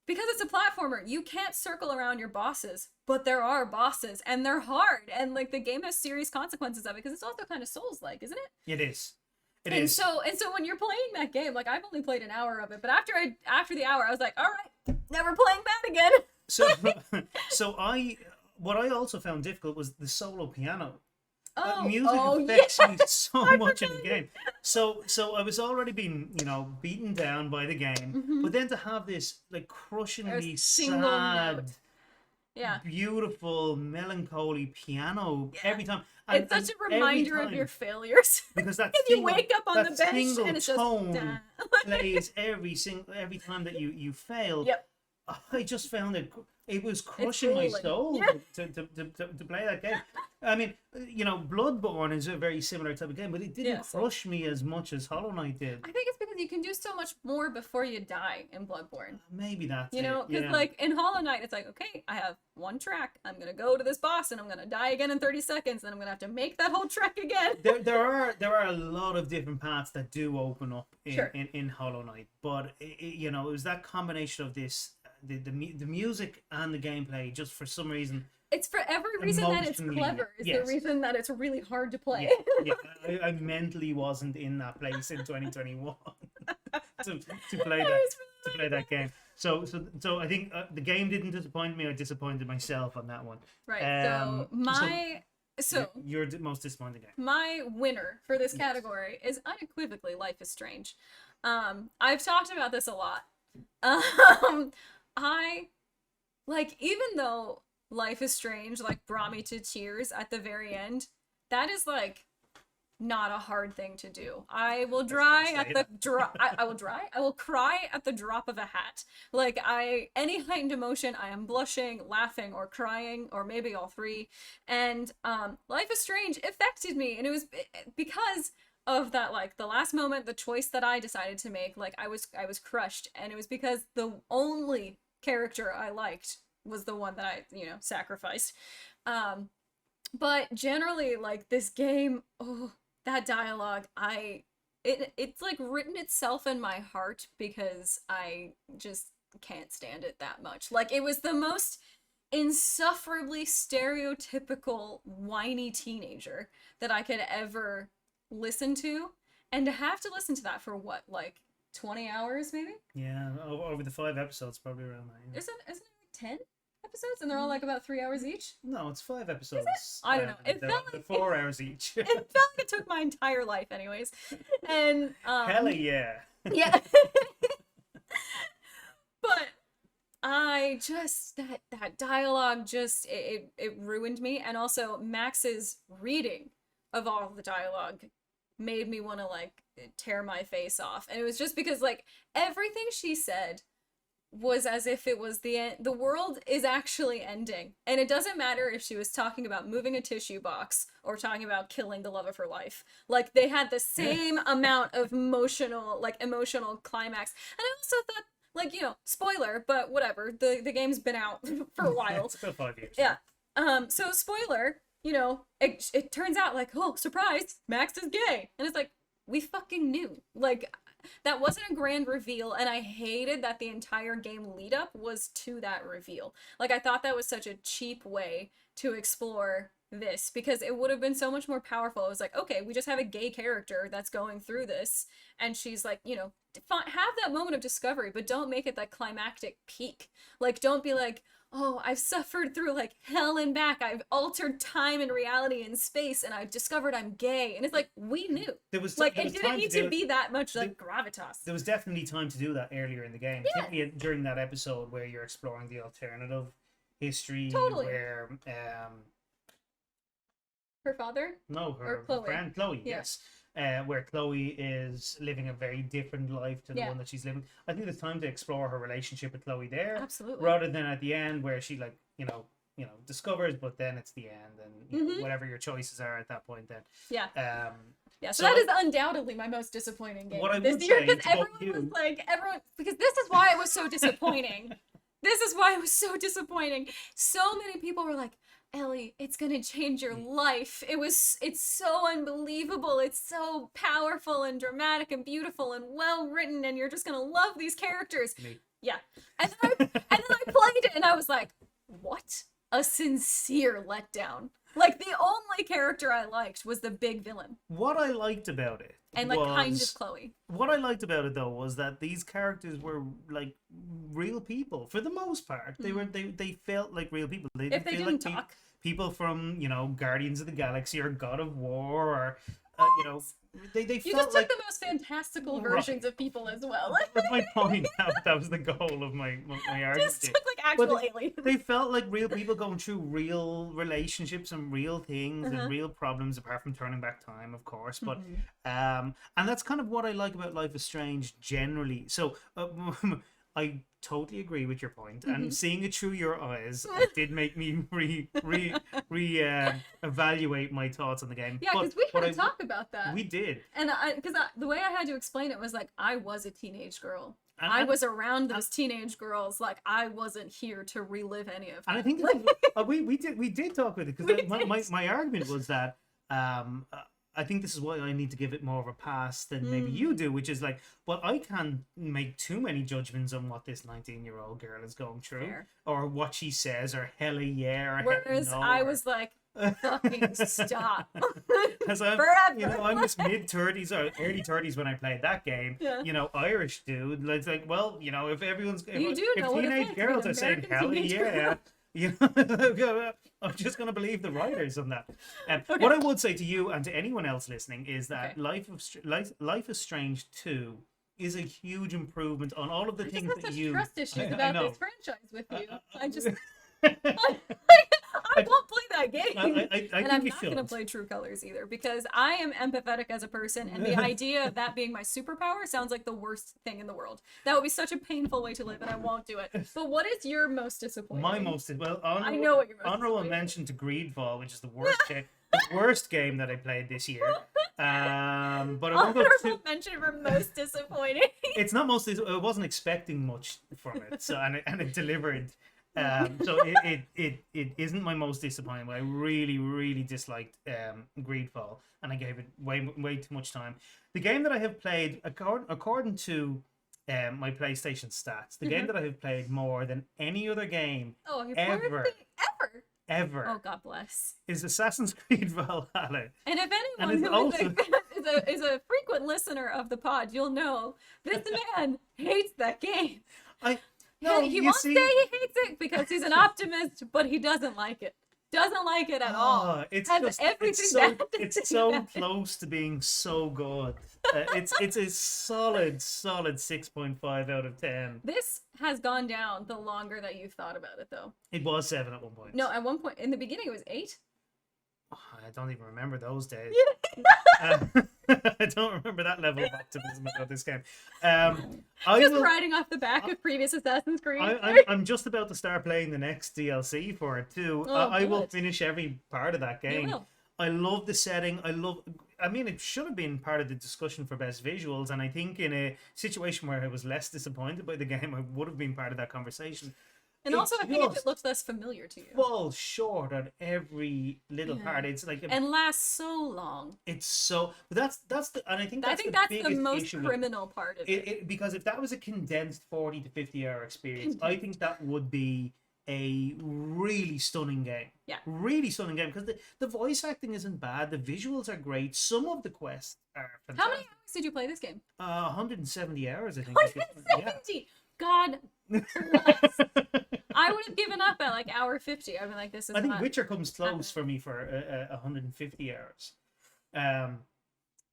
because it's a platformer, you can't circle around your bosses, but there are bosses, and they're hard, and, like, the game has serious consequences of it, because it's also kind of Souls-like, isn't it? It is. So when you're playing that game, like, I've only played an hour of it, but after the hour, I was like, all right, never playing that again. What I also found difficult was the solo piano. Music Oh, affects me yes! so much in the game. So I was already being, beaten down by the game, but then to have this, like, crushingly single sad, note. Yeah. beautiful, melancholy piano every time. It's such a reminder of your failures. Because that and you wake up on the bench single and it's just tone plays every time that you fail. Yep. I just found it was crushing my soul to play that game. I mean, Bloodborne is a very similar type of game, but it didn't crush me as much as Hollow Knight did. I think it's because you can do so much more before you die in Bloodborne. Maybe that's because like in Hollow Knight, it's like, okay, I have one track. I'm gonna go to this boss and I'm gonna die again in 30 seconds. Then I'm gonna have to make that whole trek again. there are a lot of different paths that do open up in Hollow Knight, but it was that combination of this. The music and the gameplay, just for some reason, it's for every reason that it's clever is the reason that it's really hard to play. I mentally wasn't in that place in 2021 to play that game. So I think the game didn't disappoint me. I disappointed myself on that one. Right. So your most disappointing game. My winner for this category is unequivocally Life is Strange. I've talked about this a lot. Even though Life is Strange, like, brought me to tears at the very end, that is, like, not a hard thing to do. I will cry at the drop of a hat. Like, any heightened emotion, I am blushing, laughing, or crying, or maybe all three. And, Life is Strange affected me, and it was because of that, like, the last moment, the choice that I decided to make, like, I was crushed, and it was because the only character I liked was the one that I, sacrificed. But generally, like, this game, that dialogue, it's like written itself in my heart because I just can't stand it that much. Like, it was the most insufferably stereotypical whiny teenager that I could ever listen to, and to have to listen to that for what, like 20 hours maybe? Yeah, over the 5 episodes, probably around that. Yeah. Isn't it like 10 episodes and they're all like about 3 hours each? No, it's 5 episodes. Is it? I don't know. It felt like 4 hours each. It felt like it took my entire life anyways. And hella yeah. Yeah. I just that dialogue just it ruined me, and also Max's reading of all the dialogue made me want to like tear my face off. And it was just because like everything she said was as if it was the end. The world is actually ending, and it doesn't matter if she was talking about moving a tissue box or talking about killing the love of her life. Like they had the same amount of emotional climax. And I also thought, like, you know, spoiler, but whatever, the game's been out for a while. It's about 5 years. Yeah. So spoiler, you know, it turns out like, oh, surprise, Max is gay. And it's like, we fucking knew. Like, that wasn't a grand reveal, and I hated that the entire game lead up was to that reveal. Like, I thought that was such a cheap way to explore this, because it would have been so much more powerful. It was like, okay, we just have a gay character that's going through this, and she's like, you know, have that moment of discovery, but don't make it that climactic peak. Like, don't be like, oh, I've suffered through like hell and back. I've altered time and reality and space, and I've discovered I'm gay. And it's like, we knew. It didn't need to be that much like gravitas. There was definitely time to do that earlier in the game, particularly during that episode where you're exploring the alternative history. Totally. Where her father? No, her Chloe. friend Chloe. Yeah. Yes. Where Chloe is living a very different life to the one that she's living. I think there's time to explore her relationship with Chloe there. Absolutely. Rather than at the end where she like, you know, discovers, but then it's the end, and you know, whatever your choices are at that point then. Yeah. Yeah, so that is undoubtedly my most disappointing game this year, because everyone was like, because this is why it was so disappointing. This is why it was so disappointing. So many people were like, Ellie, it's gonna change your life. It's so unbelievable. It's so powerful and dramatic and beautiful and well written, and you're just gonna love these characters. Yeah. And then I played it, and I was like, what a sincere letdown. Like, the only character I liked was the big villain. What I liked about it, and like kind of Chloe. What I liked about it though was that these characters were like real people for the most part. They felt like real people. They if they feel didn't like talk. People from, you know, Guardians of the Galaxy or God of War or you know, they you felt just took like the most fantastical versions of people as well. That's my point. That was the goal of my argument. Just took like actual aliens. They felt like real people going through real relationships and real things and real problems, apart from turning back time, of course. But and that's kind of what I like about Life is Strange generally. So I totally agree with your point, and seeing it through your eyes did make me evaluate my thoughts on the game. Yeah, because we had to talk about that. We did, and because the way I had to explain it was like, I was a teenage girl. I was around those teenage girls. Like, I wasn't here to relive any of that. And I think we did talk with it, because my argument was that I think this is why I need to give it more of a pass than maybe you do, which is like, well, I can't make too many judgments on what this 19-year-old girl is going through, or what she says, or hell yeah, or whereas no, I was like, fucking stop. Because I'm, forever. you know, I'm just mid-30s or early 30s when I played that game. Yeah. You know, Irish dude. Like, well, you know, if you do know what teenage girls are saying hell yeah. You know, I'm just going to believe the writers on that. What I would say to you and to anyone else listening is that Life is Strange 2 is a huge improvement on all of the things that you... trust issues about this franchise with you. I just... I won't play that game. And I'm not going to play True Colors either, because I am empathetic as a person, and the idea of that being my superpower sounds like the worst thing in the world. That would be such a painful way to live, and I won't do it. But what is your most disappointing? My most... Well, I know what your most honorable mention to Greedfall, which is the worst game that I played this year. But honorable mention for most disappointing. It's not most... I wasn't expecting much from it, so and it delivered... so it isn't my most disappointing, but I really disliked Greedfall, and I gave it way too much time. The game that I have played, according to my PlayStation stats, the game that I have played more than any other game ever, oh, God bless, is Assassin's Creed Valhalla. And if anyone who is a frequent listener of the pod, you'll know this man hates that game. No, he won't say he hates it because he's an optimist, but he doesn't like it. Doesn't like it at all. It's Has just everything bad to it's say so about it. close to being so good. It's a solid 6.5 out of 10. This has gone down the longer that you've thought about it, though. It was 7 at one point. No, at one point in the beginning it was 8. I don't even remember those days. Yeah. I don't remember that level of optimism about this game. I Just will, riding off the back of previous Assassin's Creed. I'm just about to start playing the next DLC for it too. Oh, I will good. finish every part of that You game. will. I love the setting. I mean, it should have been part of the discussion for best visuals, and I think in a situation where I was less disappointed by the game, I would have been part of that conversation. And It also, I think just it looks less familiar to you. falls short on every little part. It's like And lasts so long. it's so. But that's the, and I think I that's think the that's the biggest most issue with criminal part of it. because if that was a condensed 40 to 50 hour experience, I think that would be a really stunning game. Yeah. Really stunning game because the voice acting isn't bad, the visuals are great, some of the quests are fantastic. How many hours did you play this game? 170 hours, I think. 170! God bless. I would have given up at like hour 50. I'd been like, this is I think not... Witcher comes close for me for 150 hours.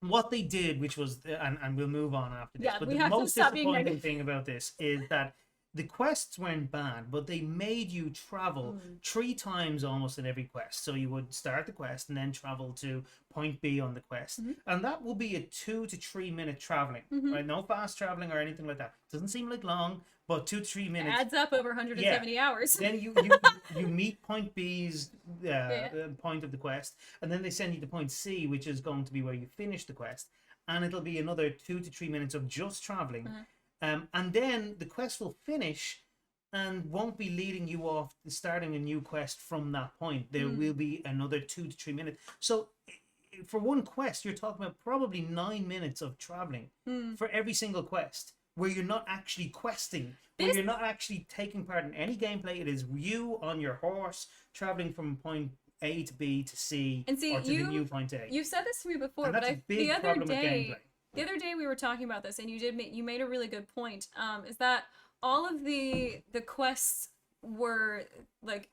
What they did, which was, and we'll move on after this, Yeah, but we the have to most stop being disappointing negative. thing about this is that the quests weren't bad, but they made you travel 3 times almost in every quest. So you would start the quest and then travel to point B on the quest. And that will be a 2 to 3 minute traveling, right? No fast traveling or anything like that. Doesn't seem like long, but 2 to 3 minutes. Adds up over 170 hours. Then you meet point B's point of the quest, and then they send you to point C, which is going to be where you finish the quest, and it'll be another 2 to 3 minutes of just traveling, and then the quest will finish, and won't be leading you off starting a new quest from that point. There will be another 2 to 3 minutes. So for one quest, you're talking about probably 9 minutes of traveling for every single quest, where you're not actually questing, where you're not actually taking part in any gameplay. It is you on your horse traveling from point A to B to C, And see, or to the new point A. You've said this to me before, And but that's a big problem with gameplay. the other day we were talking about this, and you made a really good point. Is that all of the quests were like,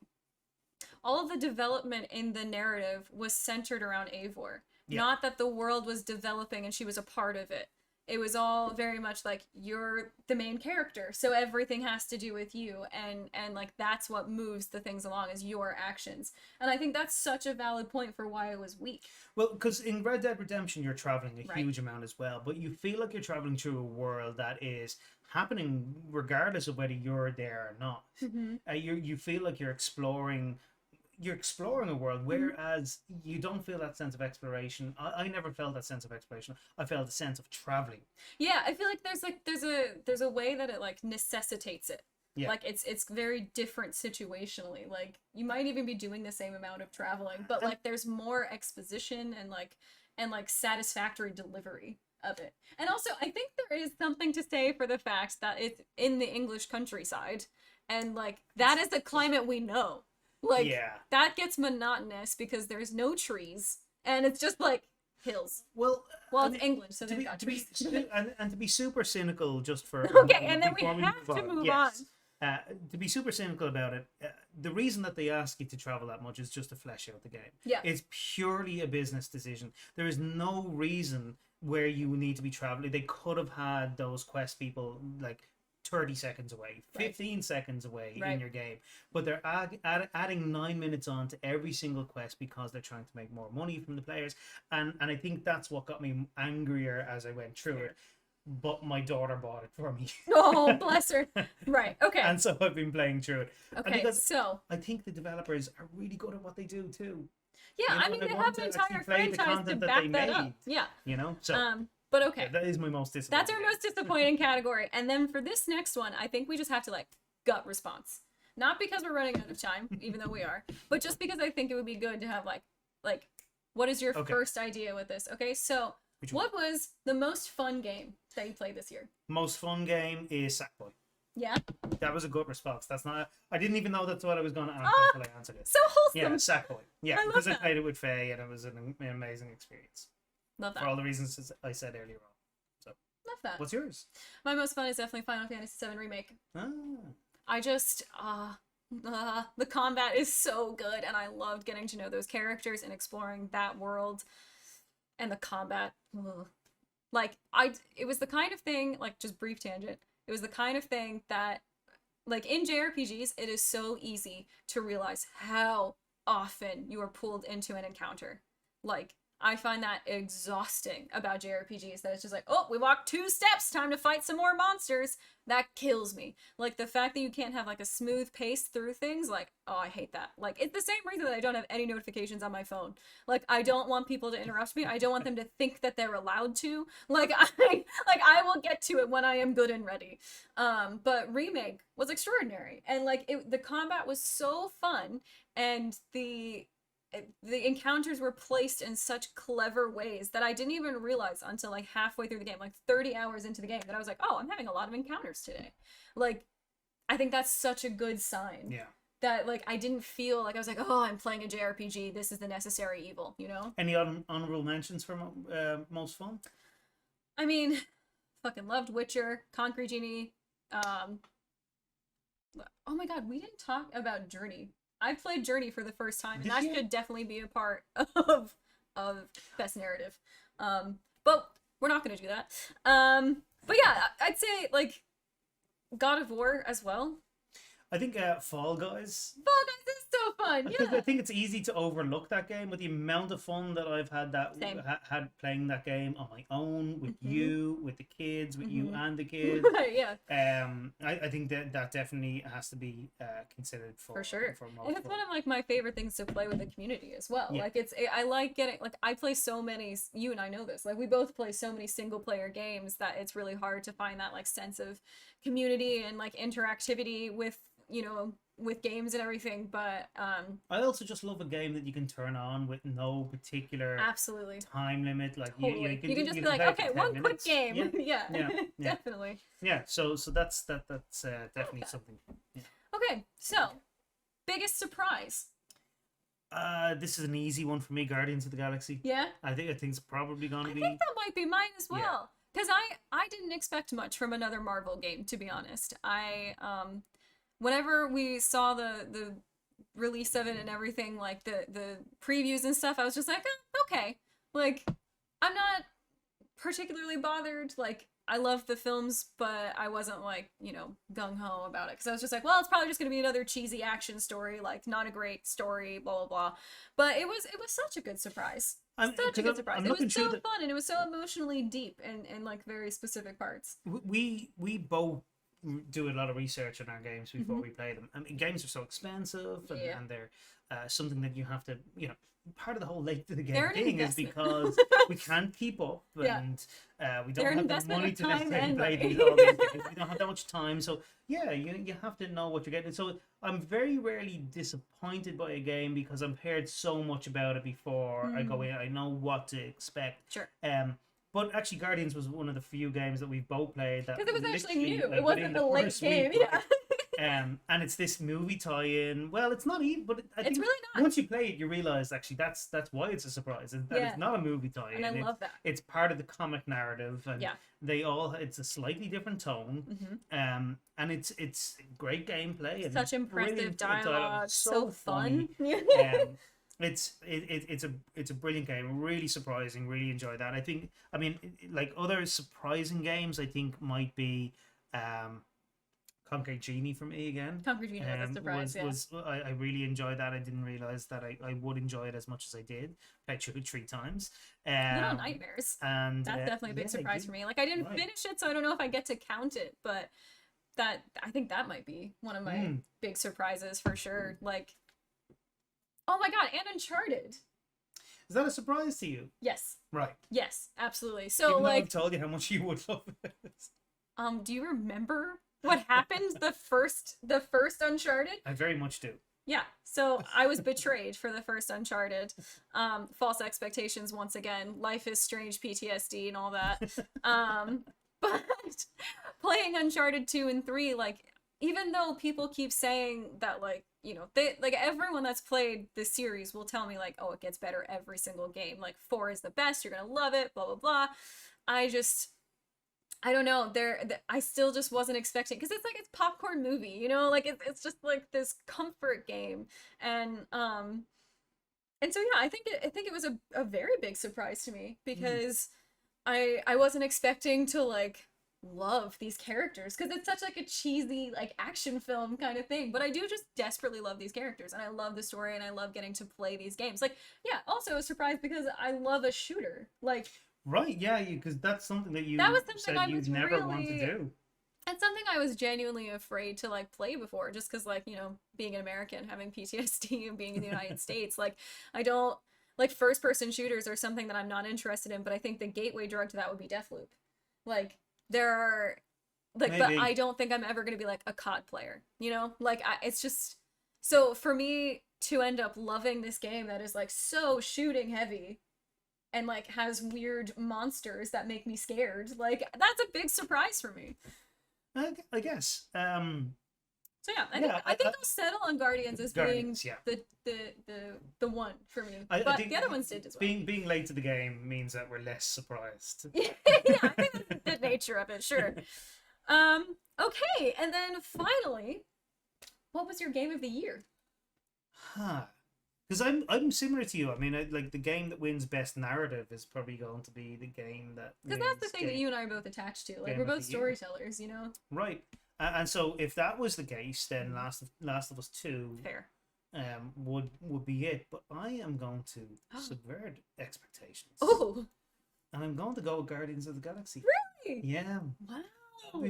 all of the development in the narrative was centered around Eivor. Yeah. Not that the world was developing and she was a part of it. It was all very much like, you're the main character, so everything has to do with you, and like that's what moves the things along, is your actions. And I think that's such a valid point for why it was weak. Well, because in Red Dead Redemption, you're traveling a Right. huge amount as well, but you feel like you're traveling through a world that is happening regardless of whether you're there or not. You feel like you're exploring a world, whereas you don't feel that sense of exploration. I never felt that sense of exploration. I felt a sense of traveling. Yeah, I feel like there's a way that it like necessitates it. Yeah. Like it's very different situationally. Like you might even be doing the same amount of traveling, but like there's more exposition and like satisfactory delivery of it. And also I think there is something to say for the fact that it's in the English countryside, and like that is the climate we know. Like Yeah. that gets monotonous because there's no trees and it's just like hills. Well, Well, it's England, so to they've be, got to be trees. and to be super cynical, just for Okay, and then we before have to move yes. To be super cynical about it, the reason that they ask you to travel that much is just to flesh out the game. Yeah. It's purely a business decision. There is no reason where you need to be traveling. They could have had those quest people like 30 seconds away, 15 seconds away in your game, but they're adding 9 minutes on to every single quest because they're trying to make more money from the players, and I think that's what got me angrier as I went through it. But my daughter bought it for me. Oh, bless her. Right. Okay. And so I've been playing through it. And Okay. because So I think the developers are really good at what they do too. yeah, You know, I mean they they want have to an actually entire play the franchise to content that back they that up. made. Yeah. You know, so But okay. that is my most disappointing. That's our most disappointing category. And then for this next one, I think we just have to like gut response. Not because we're running out of time, even though we are, but just because I think it would be good to have like what is your first idea with this? Okay, so what was the most fun game that you played this year? Most fun game is Sackboy. Yeah. That was a good response. That's not. I didn't even know that's what I was going to answer until I answered it. So Yeah, wholesome. Sackboy. Yeah, I love because I that. played it with Faye and it was an amazing experience Love that. for all the reasons I said earlier on. So, Love that. what's yours? My most fun is definitely Final Fantasy VII Remake. Ah, I just The combat is so good, and I loved getting to know those characters and exploring that world. And the combat, ugh. Like it was the kind of thing, like, just brief tangent. It was the kind of thing that, like, in JRPGs, it is so easy to realize how often you are pulled into an encounter. Like, I find that exhausting about JRPGs, that it's just like, oh, we walked 2 steps, time to fight some more monsters. That kills me. Like, the fact that you can't have, like, a smooth pace through things, like, oh, I hate that. Like, it's the same reason that I don't have any notifications on my phone. Like, I don't want people to interrupt me. I don't want them to think that they're allowed to. Like, I will get to it when I am good and ready. But Remake was extraordinary. And, like, the combat was so fun, and the encounters were placed in such clever ways that I didn't even realize until, like, halfway through the game, like 30 hours into the game, that I was like, oh, I'm having a lot of encounters today. Like, I think that's such a good sign. Yeah. That, like, I didn't feel like I was like, oh, I'm playing a JRPG, this is the necessary evil, you know? Any honorable mentions for most fun? I mean, fucking loved Witcher, Concrete Genie. Oh my god, we didn't talk about Journey. I played Journey for the first time, and that should definitely be a part of best narrative. But we're not gonna do that. But yeah, I'd say, like, God of War as well. I think Fall Guys. Fall Guys is so fun. Yeah. I think it's easy to overlook that game with the amount of fun that I've had had playing that game on my own, with you, with the kids, with you and the kids. Right, yeah. I think that definitely has to be considered for sure. For and it's one of, like, my favorite things to play with the community as well. Yeah. Like, I like getting, like, I play so many, you and I know this, like, we both play so many single player games that it's really hard to find that, like, sense of community and, like, interactivity with, you know, with games and everything. But I also just love a game that you can turn on with no particular absolutely time limit. Like, totally. you can just be like, okay, one quick game. Yeah. Definitely. Yeah, so that's definitely something. Yeah. Okay, so biggest surprise. This is an easy one for me. Guardians of the Galaxy. Yeah, I think it's probably gonna be. I think that might be mine as well. Because I didn't expect much from another Marvel game, to be honest. Whenever we saw the release of it and everything, like the previews and stuff, I was just like, oh, okay. Like, I'm not particularly bothered. Like, I love the films, but I wasn't, like, you know, gung-ho about it. Because I was just like, well, it's probably just going to be another cheesy action story, like, not a great story, blah, blah, blah. But it was such a good surprise. Such a good surprise. It was so fun, and it was so emotionally deep and like, very specific parts. We both do a lot of research on our games before we play them. I mean, games are so expensive, and they're something that you have to, you know, part of the whole late to the game thing is because we can't keep up, and we don't have the money to necessarily play all these games. We don't have that much time, so yeah, you have to know what you're getting. So I'm very rarely disappointed by a game because I've heard so much about it before I go in. I know what to expect. Sure. But actually, Guardians was one of the few games that we've both played that because it was actually new. Like, it wasn't the late game, and it's this movie tie-in. Well, it's not even, but I think it's really not. Once you play it, you realize actually that's why it's a surprise. That it's not a movie tie-in. And I love that. It's part of the comic narrative, and it's a slightly different tone. And it's great gameplay and such impressive dialogue. So fun. It's a brilliant game, really surprising, really enjoy that. I mean, like, other surprising games I think might be Concrete Genie for me again. Concrete Genie was a surprise, I really enjoyed that. I didn't realize that I would enjoy it as much as I did. Played through it 3 times. Little Nightmares. And that's definitely a big surprise for me. Like, I didn't finish it, so I don't know if I get to count it, but I think that might be one of my big surprises for sure. Like, oh my god, and Uncharted. Is that a surprise to you? Yes. Right. Yes, absolutely. So, even like, I've told you how much you would love it. Do you remember what happened the first Uncharted? I very much do. Yeah. So I was betrayed for the first Uncharted. False expectations once again. Life is strange, PTSD and all that. But playing Uncharted 2 and 3, like, even though people keep saying that, like, you know, they, like, everyone that's played this series will tell me, like, oh, it gets better every single game. Like, 4 is the best, you're gonna love it, blah, blah, blah. I don't know. I still just wasn't expecting, because it's like it's popcorn movie, you know, like it's just like this comfort game, and so yeah, I think it was a very big surprise to me, Mm. because I wasn't expecting to like love these characters, because it's such like a cheesy like action film kind of thing, but I do just desperately love these characters, and I love the story, and I love getting to play these games. Like, yeah, also a surprise because I love a shooter. Like, Right, yeah, because that's something that that you was something said I you'd was never want to really do. it's something I was genuinely afraid to like play before, just because, like, you know, being an American, having PTSD, and being in the United States, like, I don't like first person shooters are something that I'm not interested in, but I think the gateway drug to that would be Deathloop. Like, there are like, but I Maybe. don't think I'm ever gonna be like a COD player, you know? Like, it's just so for me to end up loving this game that is like so shooting heavy and like has weird monsters that make me scared, like that's a big surprise for me. I guess. So yeah, I think Yeah, I think I'll settle on Guardians as being Guardians, yeah. the one for me. I But think the other ones did as well. being late to the game means that we're less surprised. Yeah, I think that's the nature of it, sure. Okay, and then finally, what was your game of the year? Huh. Because I'm similar to you. I mean, like the game that wins best narrative is probably going to be the game that Because wins that's the thing that you and I are both attached to. Like, game we're of both the year. storytellers, you know? Right. And so if that was the case, then Mhm. Last of Us 2 Fair. would be it. But I am going to subvert expectations. Oh, And I'm going to go with Guardians of the Galaxy. really? Yeah. Wow.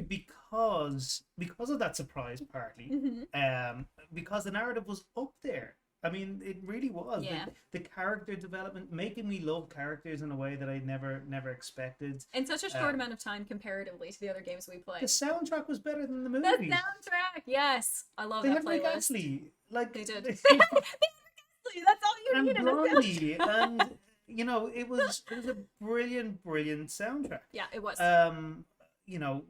Because of that surprise partly. Hmm. Because the narrative was up there. I mean, it really was. Yeah. The character development, making me love characters in a way that I never expected. In such a short Um, amount of time comparatively to the other games we The played. soundtrack was better than the The movie. soundtrack, yes, I love They that had Rick playlist. Astley, like They did. That's all you and need in a Blondie, soundtrack. and you know it was a brilliant soundtrack. Yeah, it was. You know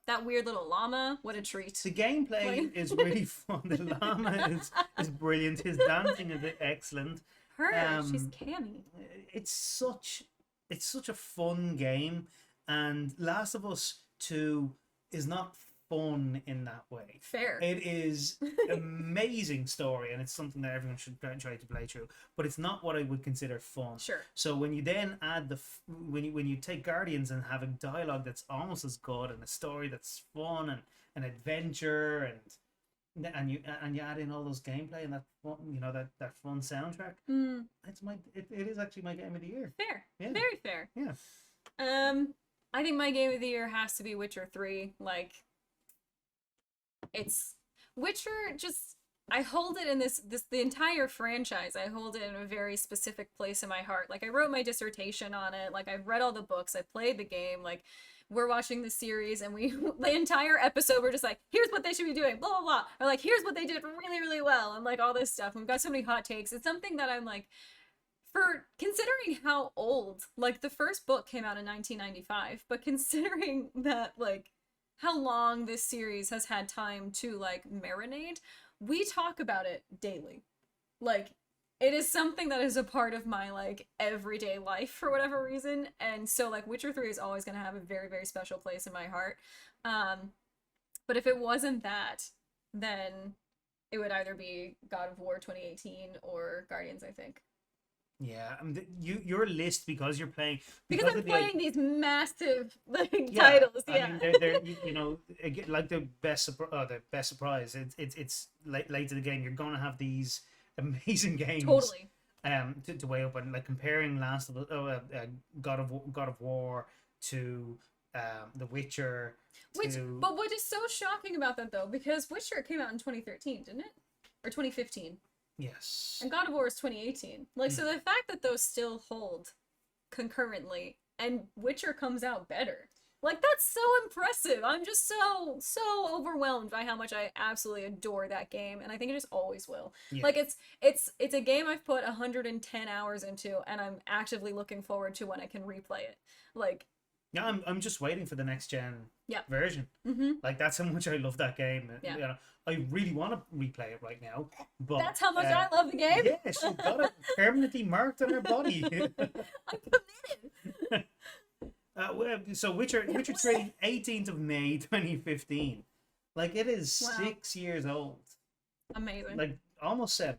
That weird little llama, what a treat. the gameplay Like- is really fun. The llama is brilliant. His dancing is excellent. Her, she's Um, Cammy. it's such a fun game, and Last of Us 2 is not fun in that way. Fair. It is amazing story, and it's something that everyone should try to play through. But it's not what I would consider fun. Sure. So when you then add when you take Guardians and have a dialogue that's almost as good, and a story that's fun and an adventure, and you add in all those gameplay and that fun, that fun soundtrack, Mm, it is actually my game of the year. fair. Yeah. Very fair. Yeah. I think my game of the year has to be Witcher 3. Like, it's Witcher, just I hold it in this the entire franchise. I hold it in a very specific place in my heart. Like, I wrote my dissertation on it. Like, I've read all the books. I played the game. Like, we're watching the series, and we the entire episode we're just like, here's what they should be doing, blah blah blah, or like, here's what they did really well, and like all this stuff. We've got so many hot takes. It's something that I'm like, for considering how old, like the first book came out in 1995, but considering that like how long this series has had time to like marinate, we talk about it daily. Like, it is something that is a part of my like everyday life for whatever reason, and so like Witcher 3 is always going to have a very special place in my heart. But if it wasn't that, then it would either be God of War 2018 or Guardians, I think. Yeah, I mean, your list, because you're playing Because I'm of the playing these massive like yeah, titles, I yeah. mean, they're again, like the best surprise. It's late to the game. You're gonna have these amazing games. Totally. To weigh up, and like comparing Last of God of War to The Witcher. But what is so shocking about that though, because Witcher came out in 2013, didn't it? Or 2015. Yes. And God of War is 2018. Like, so the fact that those still hold concurrently and Witcher comes out better, like, that's so impressive. I'm just so overwhelmed by how much I absolutely adore that game, and I think it just always will. Yeah. Like, it's a game I've put 110 hours into, and I'm actively looking forward to when I can replay it. Like, Yeah, I'm just waiting for the next gen Yeah. version. mhm. Like, that's how much I love that game. Yeah. You know, I really want to replay it right now, but That's how much I love the game. yeah, she's got it permanently marked on her body. I'm committed. So Witcher 3, 18th of May 2015. Like, it is Wow. 6 years old. Amazing. Like, almost 7.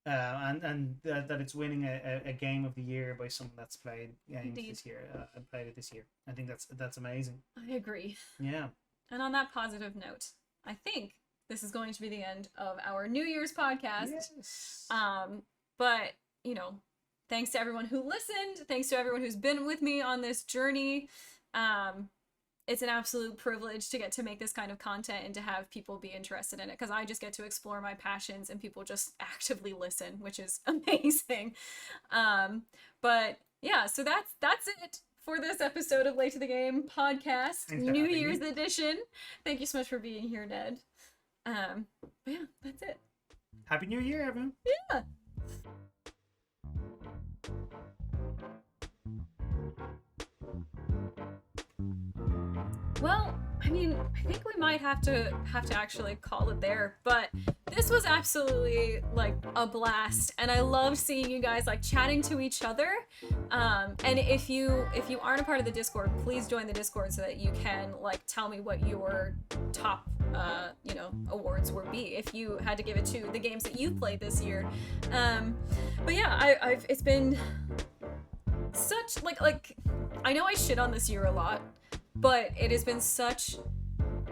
And that it's winning a game of the year by someone that's played games Indeed. this year. Played it this year. I think that's amazing. I agree. Yeah. And on that positive note, I think this is going to be the end of our New Year's podcast. Yes. But, you know, thanks to everyone who listened. Thanks to everyone who's been with me on this journey. It's an absolute privilege to get to make this kind of content and to have people be interested in it, because I just get to explore my passions and people just actively listen, which is amazing. But yeah, so that's it for this episode of Late to the Game podcast, Thanks for New having Year's me. edition. Thank you so much for being here, Ned. But yeah, that's it. Happy New Year, everyone. Yeah. Well, I mean, I think we might have to actually call it there, but this was absolutely like a blast, and I love seeing you guys like chatting to each other. And if you aren't a part of the Discord, please join the Discord so that you can like tell me what your top awards would be if you had to give it to the games that you've played this year. But yeah, I've it's been such like I know I shit on this year a lot, but it has been such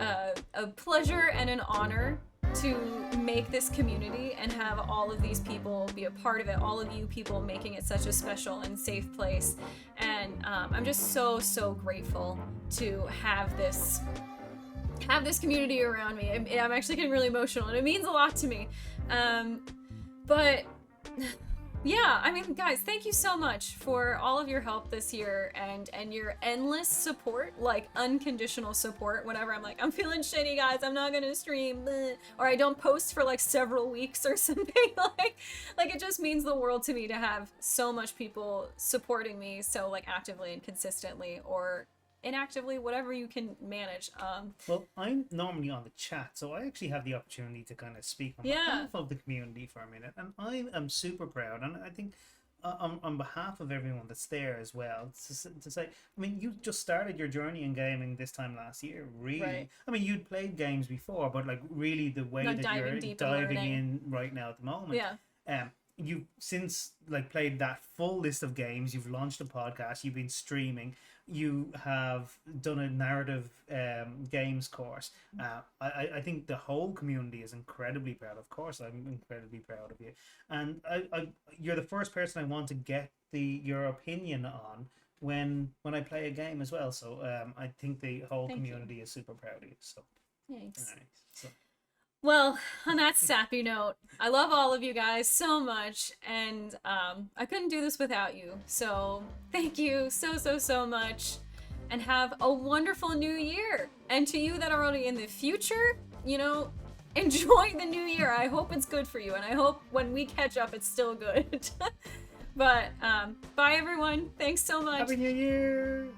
a pleasure and an honor to make this community and have all of these people be a part of it, all of you people making it such a special and safe place. And I'm just so grateful to have this community around me. I'm actually getting really emotional, and it means a lot to me. But yeah, I mean, guys, thank you so much for all of your help this year and your endless support, like unconditional support. Whenever I'm like, I'm feeling shitty, guys, I'm not gonna stream, bleh, or I don't post for like several weeks or something. like it just means the world to me to have so much people supporting me so like actively and consistently, or inactively, whatever you can manage. Well, I'm normally on the chat, so I actually have the opportunity to kind of speak on behalf of the community for a minute, and I am super proud, and I think on behalf of everyone that's there as well, to say, I mean, you just started your journey in gaming this time last year, really. Right. I mean, you'd played games before, but like really the way Like that diving you're deep and diving learning. in right now at the moment. Yeah. You've since like played that full list of games, you've launched a podcast, you've been streaming, you have done a narrative games course. I think the whole community is incredibly proud. Of course, I'm incredibly proud of you, and you're the first person I want to get your opinion on when I play a game as well. So I think the whole Thank you. community is super proud of you. So Thanks. all right, so. Well, on that sappy note, I love all of you guys so much, and I couldn't do this without you. So thank you so much, and have a wonderful new year. And to you that are already in the future, you know, enjoy the new year. I hope it's good for you, and I hope when we catch up, it's still good. But bye everyone. Thanks so much. Happy New Year.